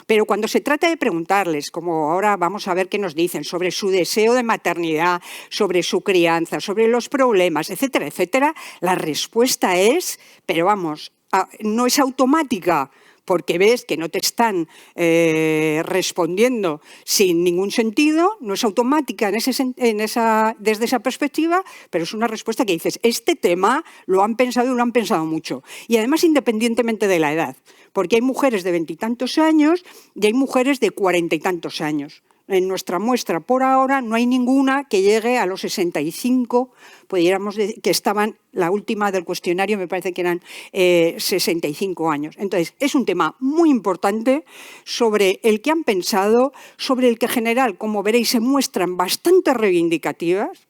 Pero cuando se trata de preguntarles, como ahora vamos a ver qué nos dicen, sobre su deseo de maternidad, sobre su crianza, sobre los problemas, etcétera, etcétera, la respuesta es, pero vamos, no es automática, porque ves que no te están respondiendo sin ningún sentido, no es automática desde esa perspectiva, pero es una respuesta que dices, este tema lo han pensado y lo han pensado mucho. Y además independientemente de la edad, porque hay mujeres de 20 y tantos años y hay mujeres de 40 y tantos años. En nuestra muestra, por ahora, no hay ninguna que llegue a los 65, pudiéramos decir, que estaban, la última del cuestionario me parece que eran 65 años. Entonces, es un tema muy importante sobre el que han pensado, sobre el que en general, como veréis, se muestran bastante reivindicativas,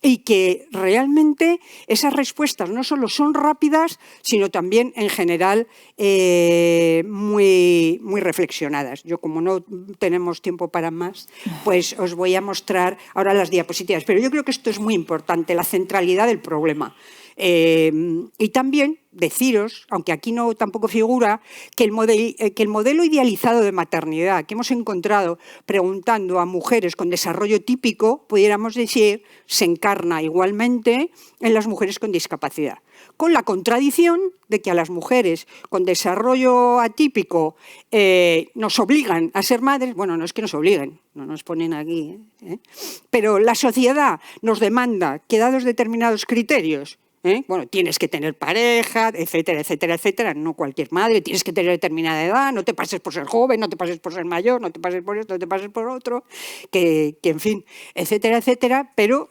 y que realmente esas respuestas no solo son rápidas, sino también en general muy reflexionadas. Yo, como no tenemos tiempo para más, pues os voy a mostrar ahora las diapositivas. Pero yo creo que esto es muy importante, la centralidad del problema. Y también deciros, aunque aquí no tampoco figura, que el modelo idealizado de maternidad que hemos encontrado preguntando a mujeres con desarrollo típico, pudiéramos decir, se encarna igualmente en las mujeres con discapacidad. Con la contradicción de que a las mujeres con desarrollo atípico nos obligan a ser madres, bueno, no es que nos obliguen, no nos ponen aquí, pero la sociedad nos demanda que dados determinados criterios, bueno, tienes que tener pareja, etcétera, etcétera, etcétera, no cualquier madre, tienes que tener determinada edad, no te pases por ser joven, no te pases por ser mayor, no te pases por esto, no te pases por otro, que en fin, etcétera, etcétera, pero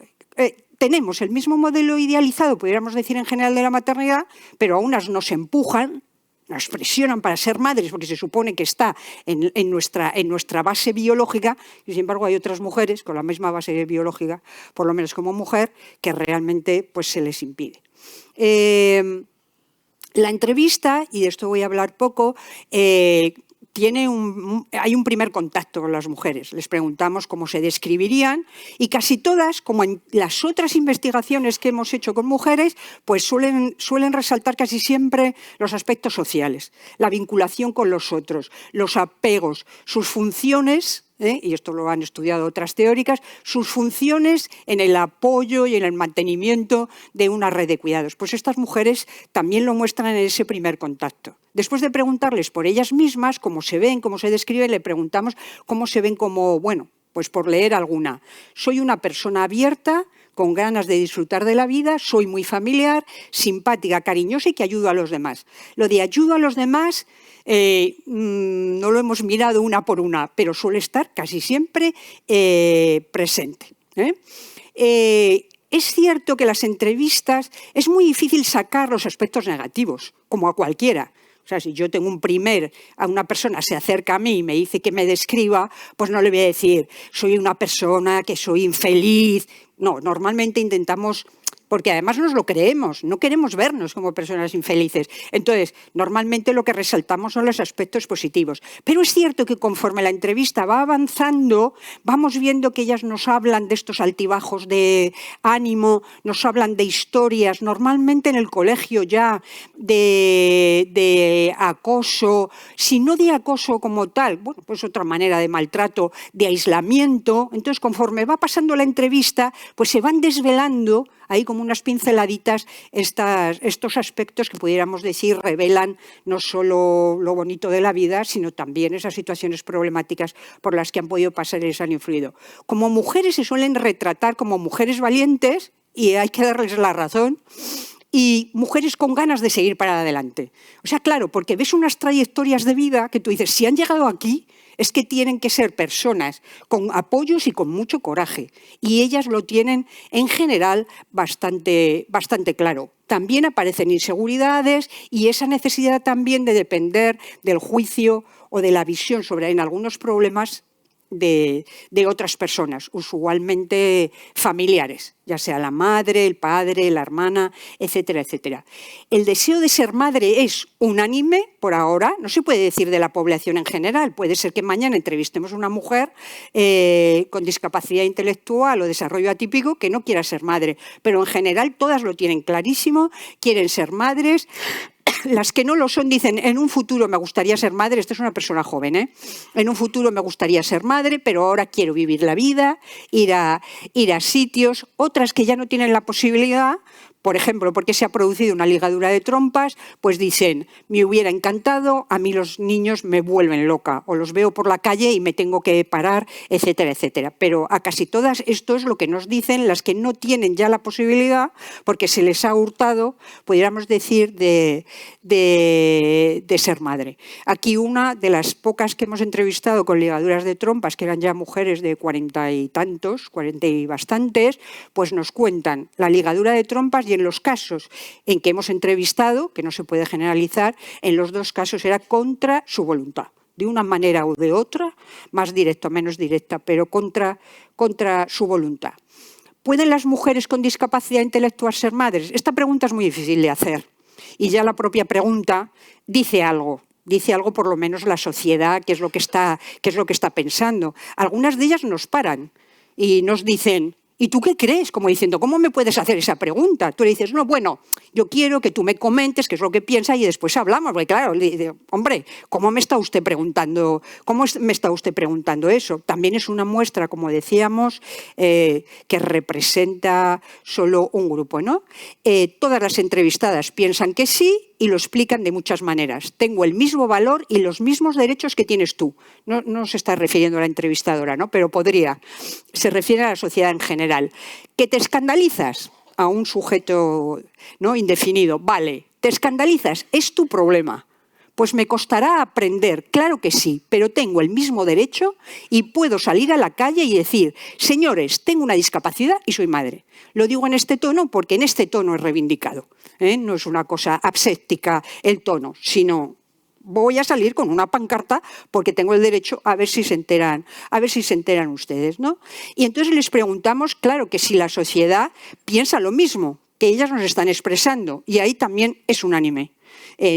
tenemos el mismo modelo idealizado, pudiéramos decir en general, de la maternidad, pero a unas nos empujan, nos presionan para ser madres porque se supone que está en nuestra base biológica, y sin embargo hay otras mujeres con la misma base biológica, por lo menos como mujer, que realmente pues, se les impide. La entrevista, y de esto voy a hablar poco, hay un primer contacto con las mujeres. Les preguntamos cómo se describirían y casi todas, como en las otras investigaciones que hemos hecho con mujeres, pues suelen resaltar casi siempre los aspectos sociales, la vinculación con los otros, los apegos, sus funciones, y esto lo han estudiado otras teóricas, sus funciones en el apoyo y en el mantenimiento de una red de cuidados. Pues estas mujeres también lo muestran en ese primer contacto. Después de preguntarles por ellas mismas, cómo se ven, cómo se describen, le preguntamos cómo se ven como, bueno, pues por leer alguna. Soy una persona abierta, con ganas de disfrutar de la vida, soy muy familiar, simpática, cariñosa y que ayudo a los demás. Lo de ayudo a los demás no lo hemos mirado una por una, pero suele estar casi siempre presente. Es cierto que las entrevistas es muy difícil sacar los aspectos negativos, como a cualquiera. O sea, si yo tengo a una persona se acerca a mí y me dice que me describa, pues no le voy a decir, soy una persona que soy infeliz. No, normalmente intentamos, porque además nos lo creemos, no queremos vernos como personas infelices. Entonces, normalmente lo que resaltamos son los aspectos positivos. Pero es cierto que conforme la entrevista va avanzando, vamos viendo que ellas nos hablan de estos altibajos de ánimo, nos hablan de historias, normalmente en el colegio ya, de acoso, si no de acoso como tal, bueno, pues otra manera de maltrato, de aislamiento. Entonces, conforme va pasando la entrevista, pues se van desvelando ahí como unas pinceladitas estos aspectos que pudiéramos decir revelan no solo lo bonito de la vida, sino también esas situaciones problemáticas por las que han podido pasar y les han influido. Como mujeres se suelen retratar como mujeres valientes, y hay que darles la razón, y mujeres con ganas de seguir para adelante. O sea, claro, porque ves unas trayectorias de vida que tú dices, si han llegado aquí, es que tienen que ser personas con apoyos y con mucho coraje. Y ellas lo tienen, en general, bastante claro. También aparecen inseguridades y esa necesidad también de depender del juicio o de la visión sobre en algunos problemas de otras personas, usualmente familiares, ya sea la madre, el padre, la hermana, etcétera, etcétera. El deseo de ser madre es unánime por ahora, no se puede decir de la población en general, puede ser que mañana entrevistemos a una mujer con discapacidad intelectual o desarrollo atípico que no quiera ser madre, pero en general todas lo tienen clarísimo, quieren ser madres. Las que no lo son dicen, en un futuro me gustaría ser madre, esta es una persona joven, en un futuro me gustaría ser madre, pero ahora quiero vivir la vida, ir a sitios. Otras que ya no tienen la posibilidad, por ejemplo, porque se ha producido una ligadura de trompas, pues dicen, me hubiera encantado, a mí los niños me vuelven loca, o los veo por la calle y me tengo que parar, etcétera, etcétera. Pero a casi todas esto es lo que nos dicen las que no tienen ya la posibilidad, porque se les ha hurtado, pudiéramos decir, de ser madre. Aquí una de las pocas que hemos entrevistado con ligaduras de trompas, que eran ya mujeres de 40 y tantos, 40 y bastantes, pues nos cuentan la ligadura de trompas. Y en los casos en que hemos entrevistado, que no se puede generalizar, en los dos casos era contra su voluntad, de una manera o de otra, más directa o menos directa, pero contra su voluntad. ¿Pueden las mujeres con discapacidad intelectual ser madres? Esta pregunta es muy difícil de hacer y ya la propia pregunta dice algo por lo menos la sociedad, qué es lo que está pensando. Algunas de ellas nos paran y nos dicen, ¿y tú qué crees? Como diciendo, ¿cómo me puedes hacer esa pregunta? Tú le dices, no, bueno, yo quiero que tú me comentes qué es lo que piensas y después hablamos. Porque claro, le digo, hombre, ¿cómo me está usted preguntando eso? También es una muestra, como decíamos, que representa solo un grupo, ¿no? Todas las entrevistadas piensan que sí y lo explican de muchas maneras. Tengo el mismo valor y los mismos derechos que tienes tú. No se está refiriendo a la entrevistadora, ¿no? Pero podría. Se refiere a la sociedad en general. ¿Que te escandalizas? A un sujeto, ¿no?, indefinido. Vale, ¿te escandalizas? Es tu problema. Pues me costará aprender, claro que sí, pero tengo el mismo derecho y puedo salir a la calle y decir, señores, tengo una discapacidad y soy madre. Lo digo en este tono porque en este tono es reivindicado. No es una cosa aséptica el tono, sino voy a salir con una pancarta porque tengo el derecho a ver si se enteran ustedes, ¿no? Y entonces les preguntamos, claro que si la sociedad piensa lo mismo, que ellas nos están expresando, y ahí también es unánime.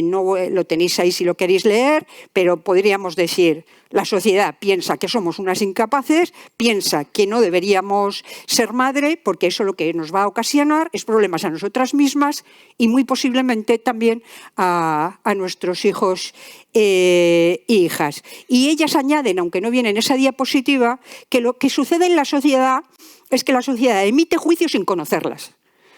No lo tenéis ahí si lo queréis leer, pero podríamos decir, la sociedad piensa que somos unas incapaces, piensa que no deberíamos ser madre, porque eso lo que nos va a ocasionar es problemas a nosotras mismas y muy posiblemente también a nuestros hijos e hijas. Y ellas añaden, aunque no viene en esa diapositiva, que lo que sucede en la sociedad es que la sociedad emite juicios sin conocerlas.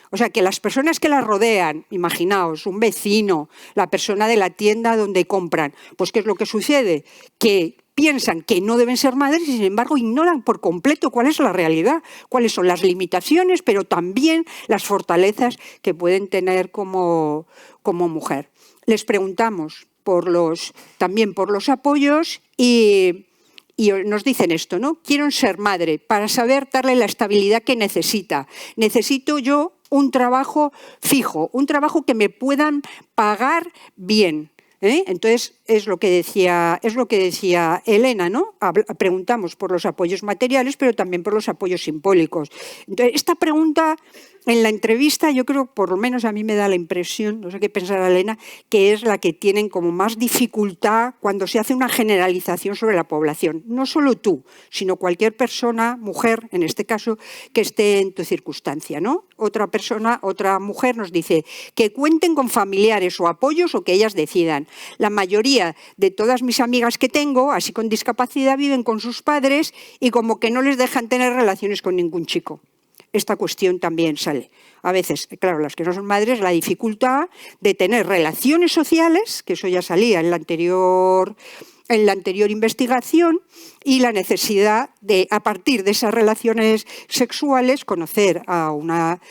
O sea, que las personas que las rodean, imaginaos, un vecino, la persona de la tienda donde compran, pues ¿qué es lo que sucede? Que piensan que no deben ser madres y, sin embargo, ignoran por completo cuál es la realidad, cuáles son las limitaciones, pero también las fortalezas que pueden tener como mujer. Les preguntamos también por los apoyos y nos dicen esto, ¿no? Quiero ser madre para saber darle la estabilidad que necesita. Necesito yo un trabajo fijo, un trabajo que me puedan pagar bien. Entonces es lo que decía Elena, ¿no? Preguntamos por los apoyos materiales, pero también por los apoyos simbólicos. Entonces, esta pregunta en la entrevista, yo creo, por lo menos a mí me da la impresión, no sé qué pensará Elena, que es la que tienen como más dificultad cuando se hace una generalización sobre la población. No solo tú, sino cualquier persona, mujer, en este caso, que esté en tu circunstancia, ¿no? Otra mujer nos dice que cuenten con familiares o apoyos o que ellas decidan. La mayoría de todas mis amigas que tengo, así con discapacidad, viven con sus padres y como que no les dejan tener relaciones con ningún chico. Esta cuestión también sale. A veces, claro, las que no son madres, la dificultad de tener relaciones sociales, que eso ya salía en la anterior investigación, y la necesidad de, a partir de esas relaciones sexuales, conocer a una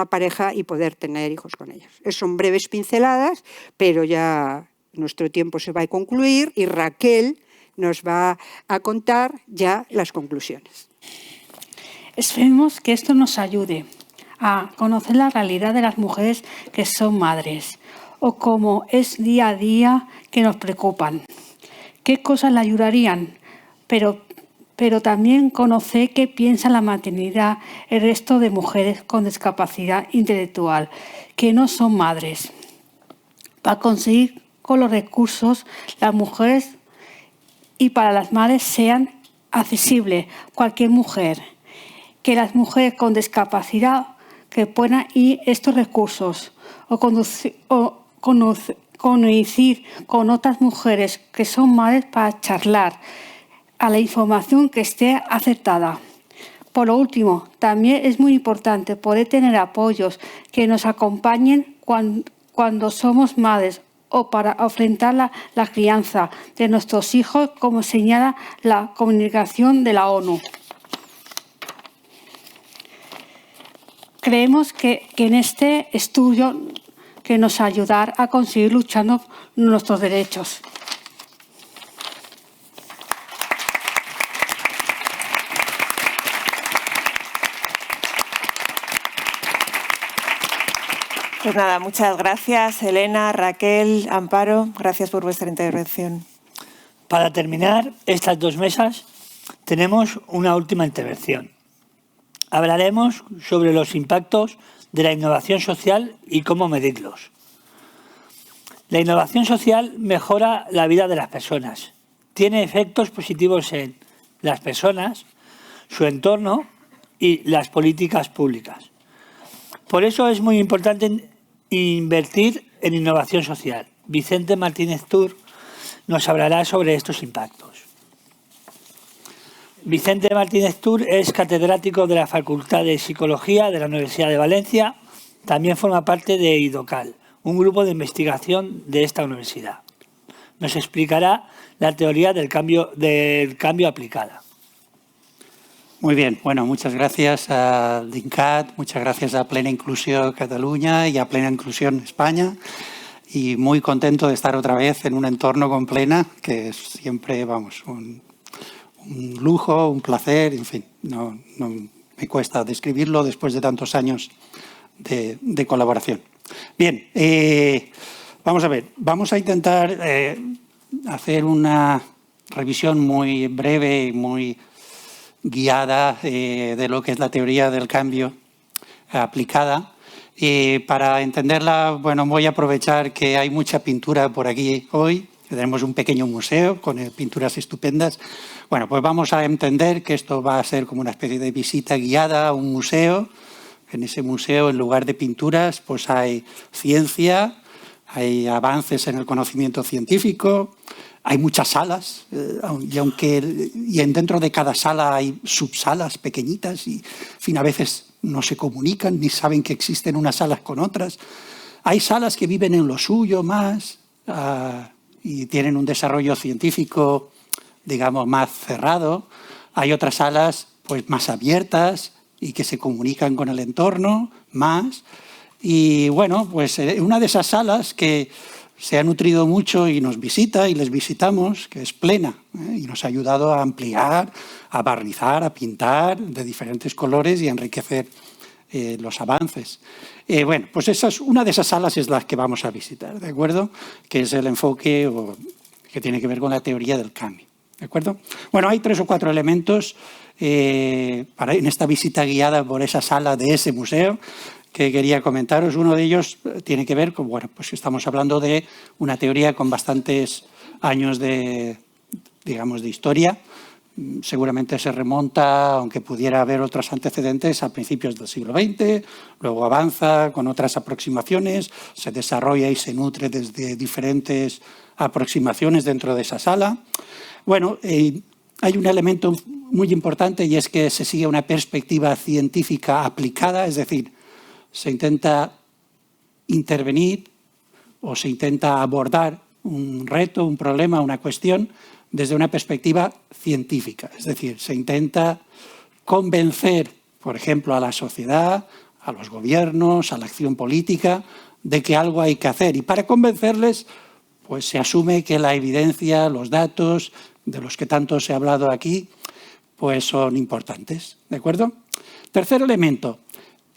pareja y poder tener hijos con ellos. Son breves pinceladas, pero ya nuestro tiempo se va a concluir y Raquel nos va a contar ya las conclusiones. Esperemos que esto nos ayude a conocer la realidad de las mujeres que son madres o cómo es día a día que nos preocupan. ¿Qué cosas le ayudarían? Pero pero también conocer qué piensa la maternidad el resto de mujeres con discapacidad intelectual que no son madres. Para conseguir con los recursos las mujeres y para las madres sean accesibles cualquier mujer, que las mujeres con discapacidad que puedan ir estos recursos o coincidir con otras mujeres que son madres para charlar a la información que esté acertada. Por lo último, también es muy importante poder tener apoyos que nos acompañen cuando somos madres o para enfrentar la crianza de nuestros hijos, como señala la comunicación de la ONU. Creemos que en este estudio que nos ayudará a conseguir luchando nuestros derechos. Pues nada, muchas gracias, Elena, Raquel, Amparo. Gracias por vuestra intervención. Para terminar estas dos mesas, tenemos una última intervención. Hablaremos sobre los impactos de la innovación social y cómo medirlos. La innovación social mejora la vida de las personas. Tiene efectos positivos en las personas, su entorno y las políticas públicas. Por eso es muy importante invertir en innovación social. Vicente Martínez Tur nos hablará sobre estos impactos. Vicente Martínez Tur es catedrático de la Facultad de Psicología de la Universidad de Valencia. También forma parte de IDOCAL, un grupo de investigación de esta universidad. Nos explicará la teoría del cambio aplicada. Muy bien, bueno, muchas gracias a l'INCAT, muchas gracias a Plena Inclusión Cataluña y a Plena Inclusión España. Y muy contento de estar otra vez en un entorno con Plena, que es siempre, vamos, un lujo, un placer, en fin, no me cuesta describirlo después de tantos años de colaboración. Bien, vamos a ver, vamos a intentar hacer una revisión muy breve y muy guiada de lo que es la teoría del cambio aplicada. Para entenderla, bueno, voy a aprovechar que hay mucha pintura por aquí hoy. Tenemos un pequeño museo con pinturas estupendas. Bueno, pues vamos a entender que esto va a ser como una especie de visita guiada a un museo. En ese museo, en lugar de pinturas, pues hay ciencia, hay avances en el conocimiento científico, hay muchas salas, y dentro de cada sala hay subsalas pequeñitas y, en fin, a veces no se comunican ni saben que existen unas salas con otras. Hay salas que viven en lo suyo más y tienen un desarrollo científico, digamos, más cerrado. Hay otras salas pues más abiertas y que se comunican con el entorno más. Y bueno, pues una de esas salas que se ha nutrido mucho y nos visita y les visitamos, que es Plena, y nos ha ayudado a ampliar, a barnizar, a pintar de diferentes colores y a enriquecer los avances. Bueno, pues una de esas salas es la que vamos a visitar, ¿de acuerdo? Que es el enfoque que tiene que ver con la teoría del cambio, ¿de acuerdo? Bueno, hay 3 o 4 elementos en esta visita guiada por esa sala de ese museo que quería comentaros. Uno de ellos tiene que ver con, bueno, pues estamos hablando de una teoría con bastantes años de historia. Seguramente se remonta, aunque pudiera haber otros antecedentes, a principios del siglo XX, luego avanza con otras aproximaciones, se desarrolla y se nutre desde diferentes aproximaciones dentro de esa sala. Bueno, hay un elemento muy importante y es que se sigue una perspectiva científica aplicada, es decir, se intenta intervenir o se intenta abordar un reto, un problema, una cuestión desde una perspectiva científica. Es decir, se intenta convencer, por ejemplo, a la sociedad, a los gobiernos, a la acción política, de que algo hay que hacer. Y para convencerles, pues se asume que la evidencia, los datos, de los que tanto se ha hablado aquí, pues son importantes. ¿De acuerdo? Tercer elemento.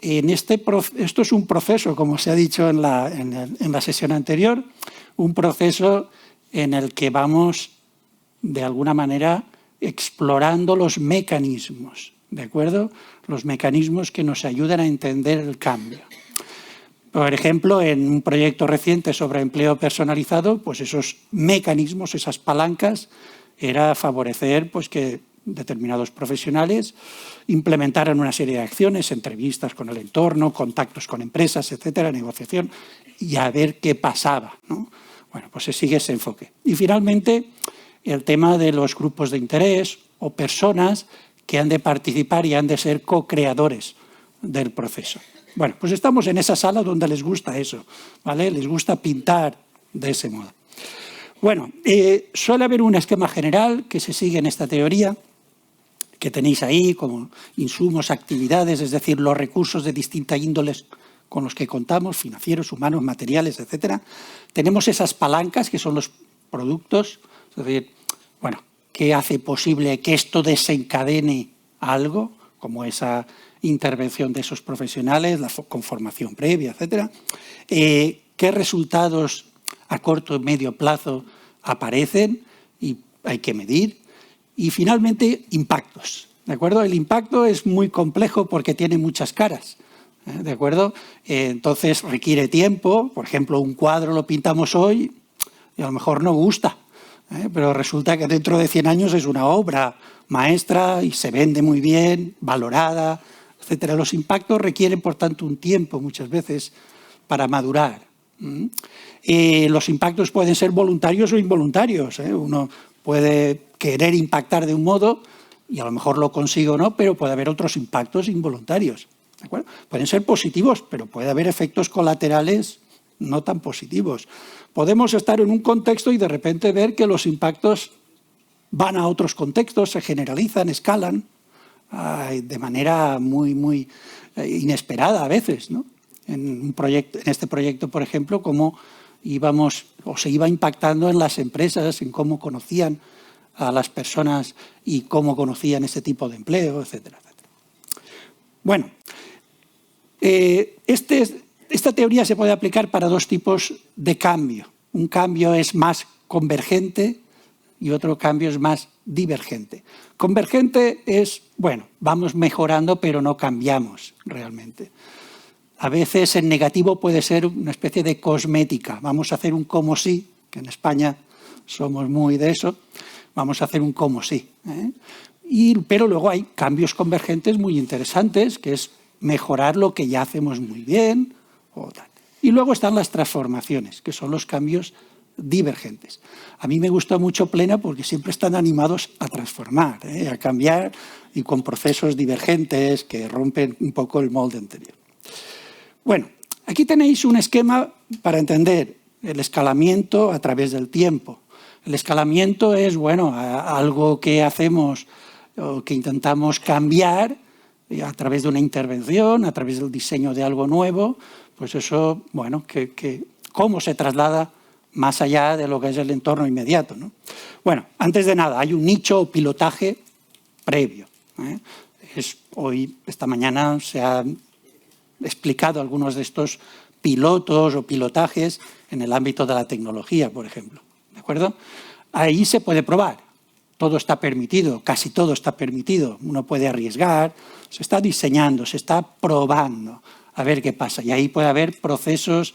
Esto es un proceso, como se ha dicho en la sesión anterior, un proceso en el que vamos, de alguna manera, explorando los mecanismos, ¿de acuerdo? Los mecanismos que nos ayudan a entender el cambio. Por ejemplo, en un proyecto reciente sobre empleo personalizado, pues esos mecanismos, esas palancas, era favorecer pues, que determinados profesionales implementaran una serie de acciones, entrevistas con el entorno, contactos con empresas, etcétera, negociación, y a ver qué pasaba, ¿no? Bueno, pues se sigue ese enfoque. Y finalmente, el tema de los grupos de interés o personas que han de participar y han de ser co-creadores del proceso. Bueno, pues estamos en esa sala donde les gusta eso, ¿vale? Les gusta pintar de ese modo. Bueno, suele haber un esquema general que se sigue en esta teoría, que tenéis ahí como insumos, actividades, es decir, los recursos de distinta índoles con los que contamos, financieros, humanos, materiales, etcétera. Tenemos esas palancas que son los productos, es decir, bueno, ¿qué hace posible que esto desencadene algo, como esa intervención de esos profesionales, con formación previa, etcétera? ¿Qué resultados a corto y medio plazo aparecen y hay que medir? Y finalmente, impactos, ¿de acuerdo? El impacto es muy complejo porque tiene muchas caras, ¿de acuerdo? Entonces requiere tiempo. Por ejemplo, un cuadro lo pintamos hoy y a lo mejor no gusta, pero resulta que dentro de 100 años es una obra maestra y se vende muy bien, valorada, etcétera. Los impactos requieren, por tanto, un tiempo muchas veces para madurar. Los impactos pueden ser voluntarios o involuntarios. Uno puede querer impactar de un modo y a lo mejor lo consigue o no, pero puede haber otros impactos involuntarios, ¿de acuerdo? Pueden ser positivos, pero puede haber efectos colaterales no tan positivos. Podemos estar en un contexto y de repente ver que los impactos van a otros contextos, se generalizan, escalan de manera muy inesperada a veces, ¿no? En este proyecto, por ejemplo, cómo se iba impactando en las empresas, en cómo conocían a las personas y cómo conocían este tipo de empleo, etcétera, etcétera. Bueno, esta teoría se puede aplicar para dos tipos de cambio. Un cambio es más convergente y otro cambio es más divergente. Convergente es, bueno, vamos mejorando pero no cambiamos realmente. A veces en negativo puede ser una especie de cosmética. Vamos a hacer un como sí, que en España somos muy de eso. Vamos a hacer un como sí. Pero luego hay cambios convergentes muy interesantes, que es mejorar lo que ya hacemos muy bien. Y luego están las transformaciones, que son los cambios divergentes. A mí me gusta mucho Plena porque siempre están animados a transformar, a cambiar y con procesos divergentes que rompen un poco el molde anterior. Bueno, aquí tenéis un esquema para entender el escalamiento a través del tiempo. El escalamiento es, bueno, algo que hacemos o que intentamos cambiar a través de una intervención, a través del diseño de algo nuevo, pues eso, bueno, cómo se traslada más allá de lo que es el entorno inmediato, ¿no? Bueno, antes de nada, hay un nicho o pilotaje previo. Esta mañana se han explicado algunos de estos pilotos o pilotajes en el ámbito de la tecnología, por ejemplo, ¿de acuerdo? Ahí se puede probar. Todo está permitido, casi todo está permitido. Uno puede arriesgar, se está diseñando, se está probando a ver qué pasa. Y ahí puede haber procesos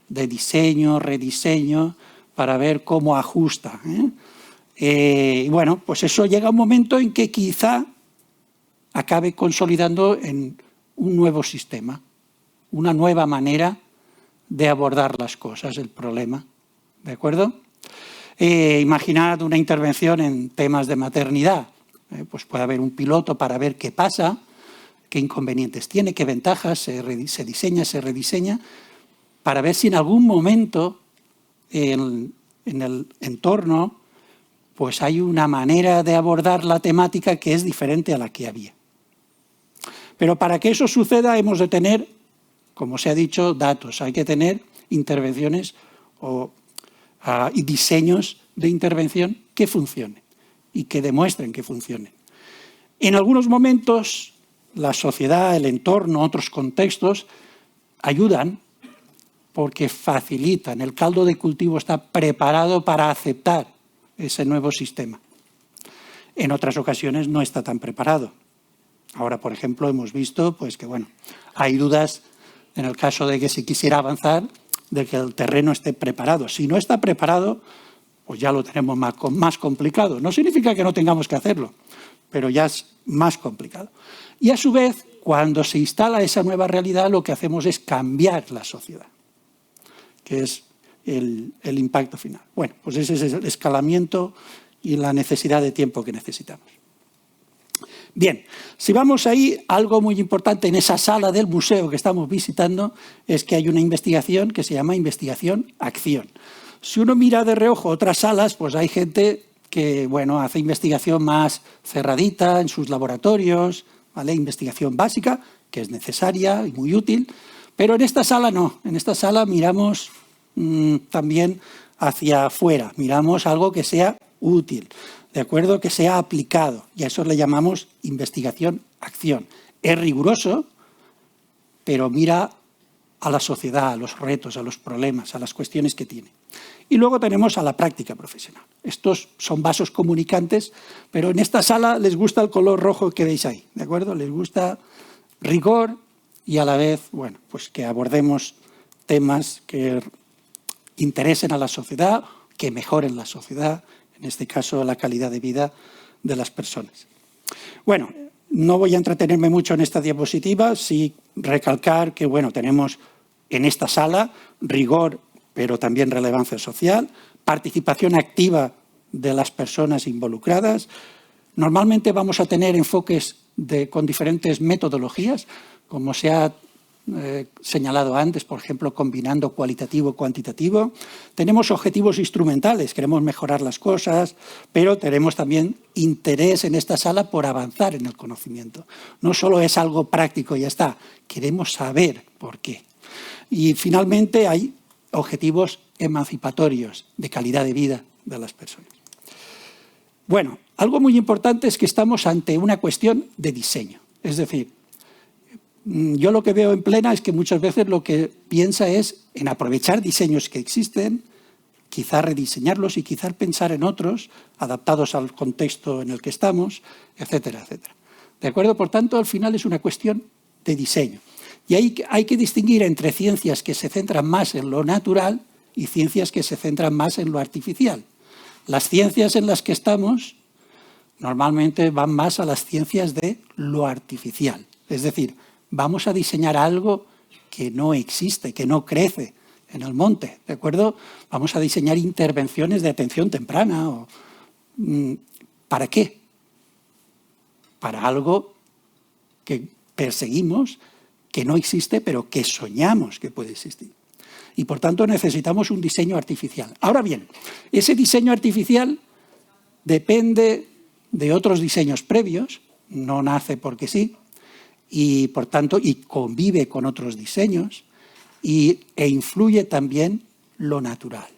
de diseño, rediseño, para ver cómo ajusta. Y bueno, pues eso llega a un momento en que quizá acabe consolidando en un nuevo sistema, una nueva manera de abordar las cosas, el problema. ¿De acuerdo? Imaginad una intervención en temas de maternidad. Pues puede haber un piloto para ver qué pasa, qué inconvenientes tiene, qué ventajas, se diseña, se rediseña, para ver si en algún momento en el entorno pues hay una manera de abordar la temática que es diferente a la que había. Pero para que eso suceda hemos de tener, como se ha dicho, datos. Hay que tener intervenciones y diseños de intervención que funcionen y que demuestren que funcionen. En algunos momentos la sociedad, el entorno, otros contextos ayudan porque facilitan. El caldo de cultivo está preparado para aceptar ese nuevo sistema. en otras ocasiones no está tan preparado. Ahora, por ejemplo, hemos visto pues, que bueno, hay dudas en el caso de que se quisiera avanzar, de que el terreno esté preparado. Si no está preparado, pues ya lo tenemos más complicado. No significa que no tengamos que hacerlo, pero ya es más complicado. Y a su vez, cuando se instala esa nueva realidad, lo que hacemos es cambiar la sociedad, que es el impacto final. Bueno, pues ese es el escalamiento y la necesidad de tiempo que necesitamos. Bien, si vamos ahí, algo muy importante en esa sala del museo que estamos visitando es que hay una investigación que se llama investigación-acción. Si uno mira de reojo otras salas, pues hay gente que bueno, hace investigación más cerradita en sus laboratorios, ¿vale? Investigación básica, que es necesaria y muy útil, pero en esta sala no. En esta sala miramos también hacia afuera, miramos algo que sea útil, ¿de acuerdo? Que sea aplicado, y a eso le llamamos investigación-acción. Es riguroso, pero mira a la sociedad, a los retos, a los problemas, a las cuestiones que tiene. Y luego tenemos a la práctica profesional. Estos son vasos comunicantes, pero en esta sala les gusta el color rojo que veis ahí, ¿de acuerdo? Les gusta rigor y a la vez, bueno, pues que abordemos temas que interesen a la sociedad, que mejoren la sociedad, en este caso la calidad de vida de las personas. Bueno, no voy a entretenerme mucho en esta diapositiva, sí recalcar que bueno, tenemos en esta sala rigor, pero también relevancia social, participación activa de las personas involucradas. Normalmente vamos a tener enfoques con diferentes metodologías, como se ha señalado antes, por ejemplo, combinando cualitativo-cuantitativo. Tenemos objetivos instrumentales, queremos mejorar las cosas, pero tenemos también interés en esta sala por avanzar en el conocimiento. No solo es algo práctico y ya está, queremos saber por qué. Y finalmente hay objetivos emancipatorios de calidad de vida de las personas. Bueno, algo muy importante es que estamos ante una cuestión de diseño. Es decir, yo lo que veo en Plena es que muchas veces lo que piensa es en aprovechar diseños que existen, quizá rediseñarlos y quizá pensar en otros adaptados al contexto en el que estamos, etcétera, etcétera. ¿De acuerdo? Por tanto, al final es una cuestión de diseño. Y ahí hay que distinguir entre ciencias que se centran más en lo natural y ciencias que se centran más en lo artificial. Las ciencias en las que estamos normalmente van más a las ciencias de lo artificial. Es decir, vamos a diseñar algo que no existe, que no crece en el monte, ¿de acuerdo? Vamos a diseñar intervenciones de atención temprana. ¿Para qué? Para algo que perseguimos, que no existe, pero que soñamos que puede existir. Y por tanto necesitamos un diseño artificial. Ahora bien, ese diseño artificial depende de otros diseños previos, no nace porque sí, y por tanto y convive con otros diseños e influye también lo natural,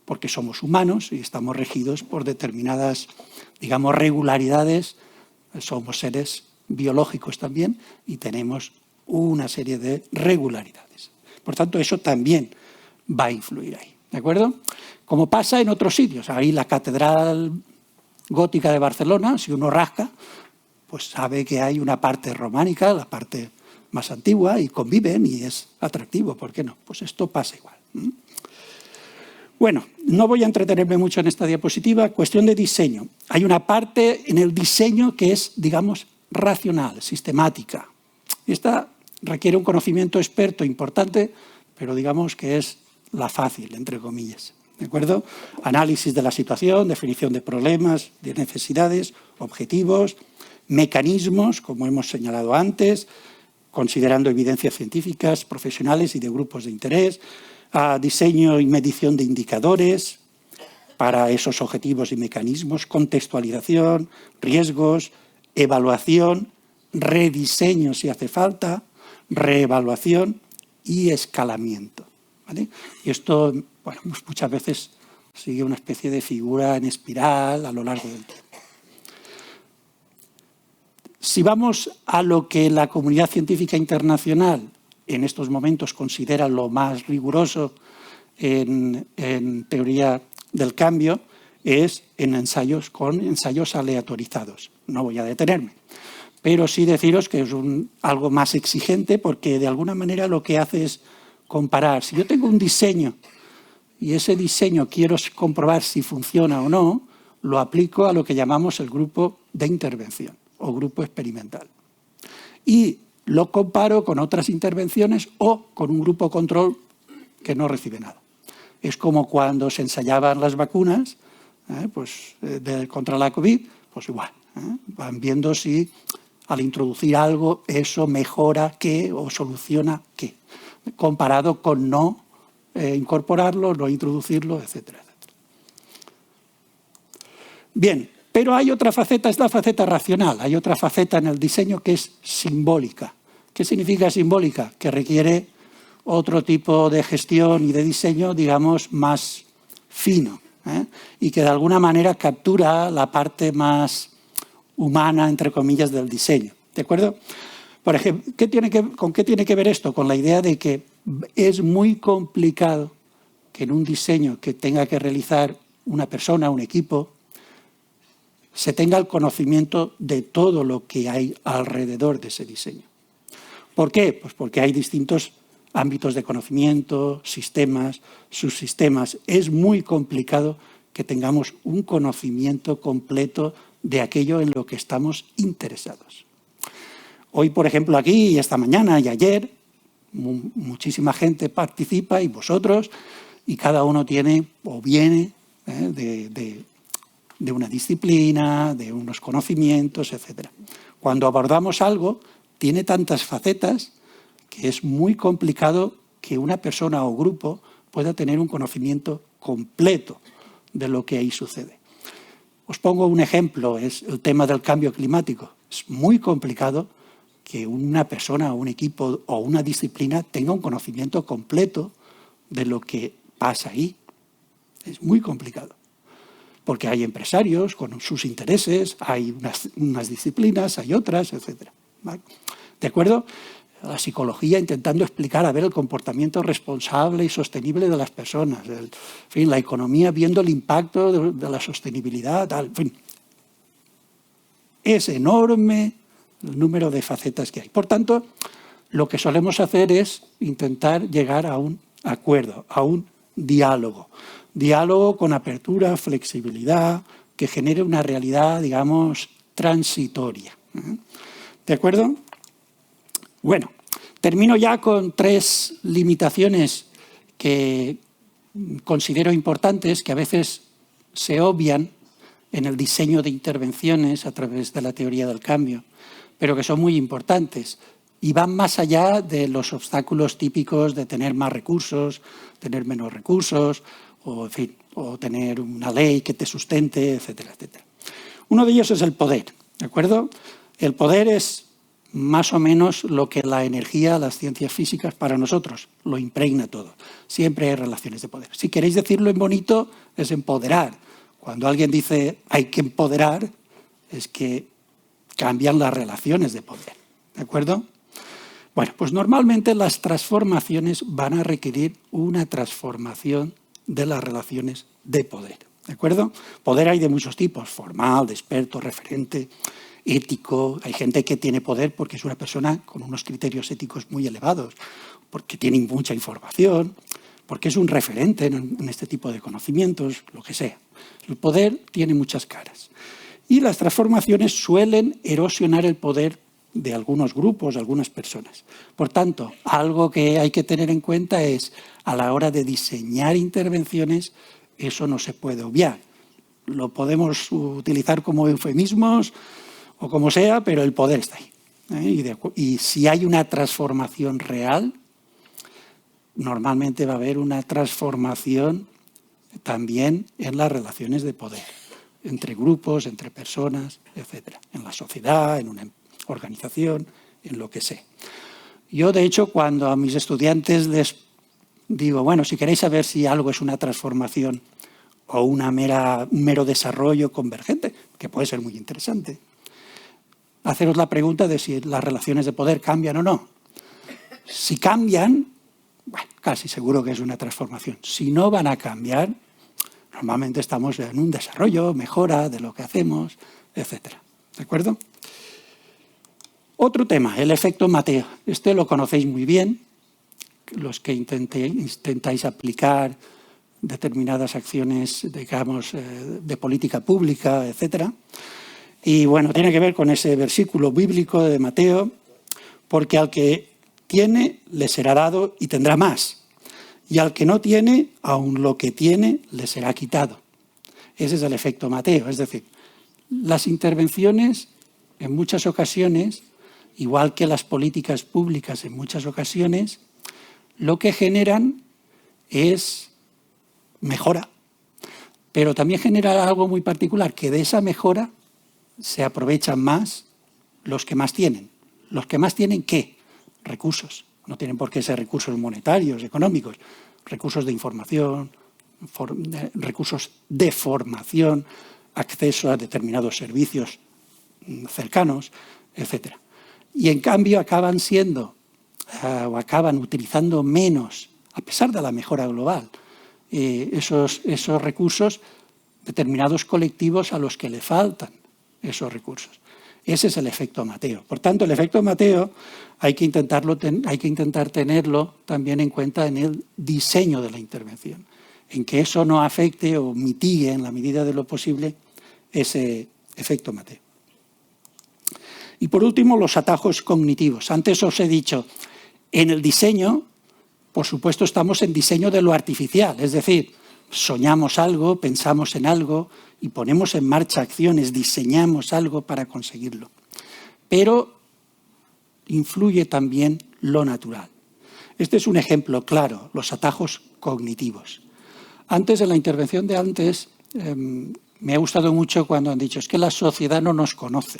porque somos humanos y estamos regidos por determinadas, digamos, regularidades, somos seres biológicos también y tenemos una serie de regularidades. Por tanto, eso también va a influir ahí, ¿de acuerdo? Como pasa en otros sitios, ahí la Catedral Gótica de Barcelona, si uno rasca, pues sabe que hay una parte románica, la parte más antigua, y conviven y es atractivo, ¿por qué no? Pues esto pasa igual. Bueno, no voy a entretenerme mucho en esta diapositiva, cuestión de diseño. Hay una parte en el diseño que es, digamos, racional, sistemática. Esta requiere un conocimiento experto importante, pero digamos que es la fácil, entre comillas. ¿De acuerdo? Análisis de la situación, definición de problemas, de necesidades, objetivos, mecanismos, como hemos señalado antes, considerando evidencias científicas, profesionales y de grupos de interés, diseño y medición de indicadores para esos objetivos y mecanismos, contextualización, riesgos, evaluación, rediseño si hace falta, reevaluación y escalamiento, ¿vale? Y esto, bueno, muchas veces sigue una especie de figura en espiral a lo largo del tiempo. Si vamos a lo que la comunidad científica internacional en estos momentos considera lo más riguroso en teoría del cambio, es en ensayos con ensayos aleatorizados. No voy a detenerme, pero sí deciros que es algo más exigente porque de alguna manera lo que hace es comparar. Si yo tengo un diseño y ese diseño quiero comprobar si funciona o no, lo aplico a lo que llamamos el grupo de intervención o grupo experimental. Y lo comparo con otras intervenciones o con un grupo control que no recibe nada. Es como cuando se ensayaban las vacunas contra la COVID, pues igual. Van viendo si al introducir algo eso mejora qué o soluciona qué, comparado con no incorporarlo, no introducirlo, etcétera, etcétera. Bien, pero hay otra faceta, es la faceta racional, hay otra faceta en el diseño que es simbólica. ¿Qué significa simbólica? Que requiere otro tipo de gestión y de diseño, digamos, más fino, y que de alguna manera captura la parte más humana, entre comillas, del diseño. ¿De acuerdo? Por ejemplo, ¿con qué tiene que ver esto? Con la idea de que es muy complicado que en un diseño que tenga que realizar una persona, un equipo, se tenga el conocimiento de todo lo que hay alrededor de ese diseño. ¿Por qué? Pues porque hay distintos ámbitos de conocimiento, sistemas, subsistemas. Es muy complicado que tengamos un conocimiento completo de aquello en lo que estamos interesados. Hoy, por ejemplo, aquí y esta mañana y ayer, muchísima gente participa y vosotros, y cada uno tiene o viene de una disciplina, de unos conocimientos, etc. Cuando abordamos algo, tiene tantas facetas que es muy complicado que una persona o grupo pueda tener un conocimiento completo de lo que ahí sucede. Os pongo un ejemplo, es el tema del cambio climático. Es muy complicado que una persona o un equipo o una disciplina tenga un conocimiento completo de lo que pasa ahí. Es muy complicado. Porque hay empresarios con sus intereses, hay unas disciplinas, hay otras, etc. ¿Vale? ¿De acuerdo? La psicología intentando explicar el comportamiento responsable y sostenible de las personas. En fin, la economía viendo el impacto de la sostenibilidad. Tal, en fin. Es enorme el número de facetas que hay. Por tanto, lo que solemos hacer es intentar llegar a un acuerdo, a un diálogo. Diálogo con apertura, flexibilidad, que genere una realidad, digamos, transitoria. ¿De acuerdo? Bueno, termino ya con 3 limitaciones que considero importantes, que a veces se obvian en el diseño de intervenciones a través de la teoría del cambio, pero que son muy importantes y van más allá de los obstáculos típicos de tener más recursos, tener menos recursos, o, en fin, o tener una ley que te sustente, etcétera, etcétera. Uno de ellos es el poder, ¿de acuerdo? El poder es más o menos lo que la energía, las ciencias físicas para nosotros, lo impregna todo. Siempre hay relaciones de poder. Si queréis decirlo en bonito, es empoderar. Cuando alguien dice hay que empoderar, es que cambian las relaciones de poder, ¿de acuerdo? Bueno, pues normalmente las transformaciones van a requerir una transformación de las relaciones de poder, ¿de acuerdo? Poder hay de muchos tipos, formal, de experto, referente, ético. Hay gente que tiene poder porque es una persona con unos criterios éticos muy elevados, porque tiene mucha información, porque es un referente en este tipo de conocimientos, lo que sea. El poder tiene muchas caras. Y las transformaciones suelen erosionar el poder de algunos grupos, de algunas personas. Por tanto, algo que hay que tener en cuenta es, a la hora de diseñar intervenciones, eso no se puede obviar. Lo podemos utilizar como eufemismos o como sea, pero el poder está ahí. Y si hay una transformación real, normalmente va a haber una transformación también en las relaciones de poder, entre grupos, entre personas, etc. En la sociedad, en una organización, en lo que sea. Yo, de hecho, cuando a mis estudiantes les digo, bueno, si queréis saber si algo es una transformación o un mero desarrollo convergente, que puede ser muy interesante, haceros la pregunta de si las relaciones de poder cambian o no. Si cambian, bueno, casi seguro que es una transformación. Si no van a cambiar, Normalmente estamos en un desarrollo, mejora de lo que hacemos, etc. ¿De acuerdo? Otro tema, el efecto Mateo. Este lo conocéis muy bien, los que intentáis aplicar determinadas acciones, digamos, de política pública, etc. Y bueno, tiene que ver con ese versículo bíblico de Mateo, porque al que tiene le será dado y tendrá más, y al que no tiene, aun lo que tiene le será quitado. Ese es el efecto Mateo, es decir, las intervenciones en muchas ocasiones, igual que las políticas públicas en muchas ocasiones, lo que generan es mejora, pero también genera algo muy particular, que de esa mejora se aprovechan más los que más tienen. ¿Los que más tienen qué? Recursos. No tienen por qué ser recursos monetarios, económicos, recursos de información, recursos de formación, acceso a determinados servicios cercanos, etc. Y en cambio acaban siendo o acaban utilizando menos, a pesar de la mejora global, esos recursos, determinados colectivos a los que le faltan esos recursos. Ese es el efecto Mateo. Por tanto, el efecto Mateo hay que intentar tenerlo también en cuenta en el diseño de la intervención, en que eso no afecte o mitigue en la medida de lo posible ese efecto Mateo. Y por último, los atajos cognitivos. Antes os he dicho, en el diseño, por supuesto, estamos en diseño de lo artificial, es decir, soñamos algo, pensamos en algo y ponemos en marcha acciones, diseñamos algo para conseguirlo. Pero influye también lo natural. Este es un ejemplo claro, los atajos cognitivos. Antes, en la intervención de antes, me ha gustado mucho cuando han dicho, es que la sociedad no nos conoce,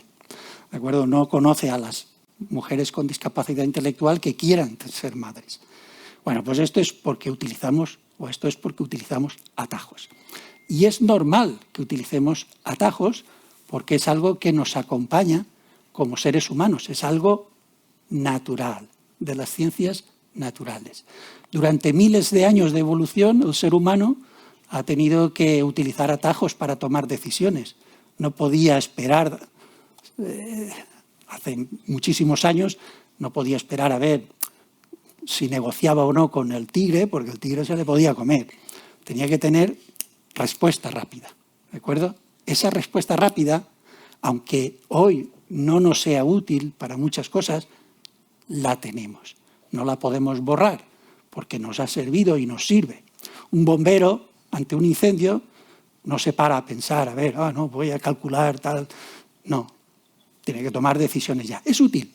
¿de acuerdo? No conoce a las mujeres con discapacidad intelectual que quieran ser madres. Bueno, pues esto es porque utilizamos atajos. Y es normal que utilicemos atajos porque es algo que nos acompaña como seres humanos, es algo natural, de las ciencias naturales. Durante miles de años de evolución, el ser humano ha tenido que utilizar atajos para tomar decisiones. No podía esperar, hace muchísimos años, no podía esperar a ver si negociaba o no con el tigre, porque el tigre se le podía comer. Tenía que tener respuesta rápida, ¿de acuerdo? Esa respuesta rápida, aunque hoy no nos sea útil para muchas cosas, la tenemos. No la podemos borrar, porque nos ha servido y nos sirve. Un bombero, ante un incendio, no se para a pensar, a ver, no, voy a calcular tal. No, tiene que tomar decisiones ya. Es útil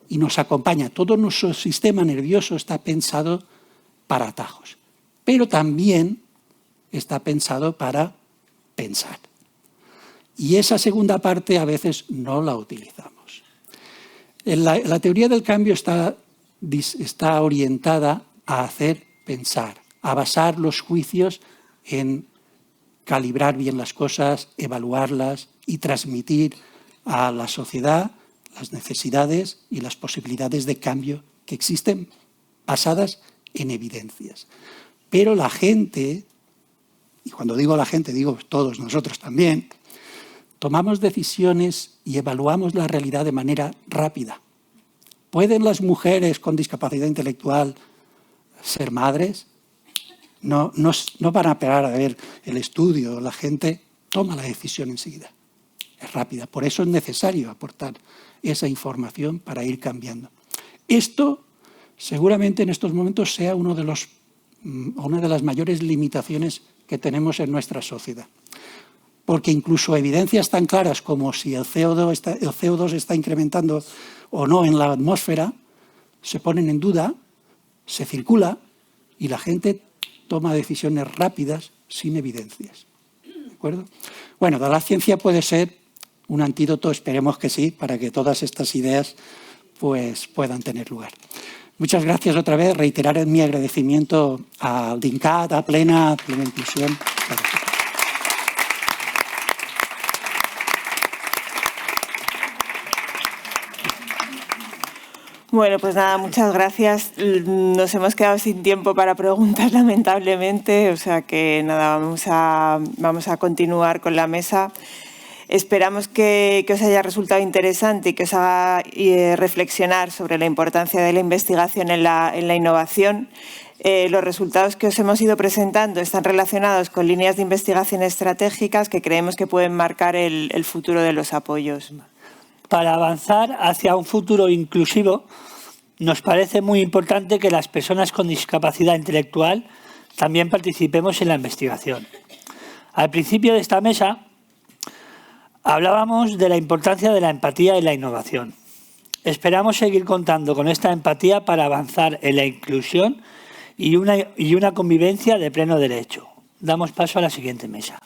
y nos acompaña. Todo nuestro sistema nervioso está pensado para atajos, pero también está pensado para pensar. Y esa segunda parte a veces no la utilizamos. La teoría del cambio está orientada a hacer pensar, a basar los juicios en calibrar bien las cosas, evaluarlas y transmitir a la sociedad las necesidades y las posibilidades de cambio que existen basadas en evidencias. Pero la gente, y cuando digo la gente digo todos nosotros también, tomamos decisiones y evaluamos la realidad de manera rápida. ¿Pueden las mujeres con discapacidad intelectual ser madres? No van a esperar a ver el estudio, la gente toma la decisión enseguida. Es rápida, por eso es necesario aportar esa información para ir cambiando. Esto seguramente en estos momentos sea una de las mayores limitaciones que tenemos en nuestra sociedad. Porque incluso evidencias tan claras como si el CO2 está incrementando o no en la atmósfera, se ponen en duda, se circula y la gente toma decisiones rápidas sin evidencias. ¿De acuerdo? Bueno, la ciencia puede ser un antídoto, esperemos que sí, para que todas estas ideas pues, puedan tener lugar. Muchas gracias otra vez, reiterar mi agradecimiento al DINCAT, a Plena Inclusión. Gracias. Bueno, pues nada, muchas gracias. Nos hemos quedado sin tiempo para preguntas, lamentablemente, o sea que nada, vamos a continuar con la mesa. Esperamos que os haya resultado interesante y que os haga reflexionar sobre la importancia de la investigación en la innovación. Los resultados que os hemos ido presentando están relacionados con líneas de investigación estratégicas que creemos que pueden marcar el futuro de los apoyos. Para avanzar hacia un futuro inclusivo, nos parece muy importante que las personas con discapacidad intelectual también participemos en la investigación. Al principio de esta mesa hablábamos de la importancia de la empatía y la innovación. Esperamos seguir contando con esta empatía para avanzar en la inclusión y una convivencia de pleno derecho. Damos paso a la siguiente mesa.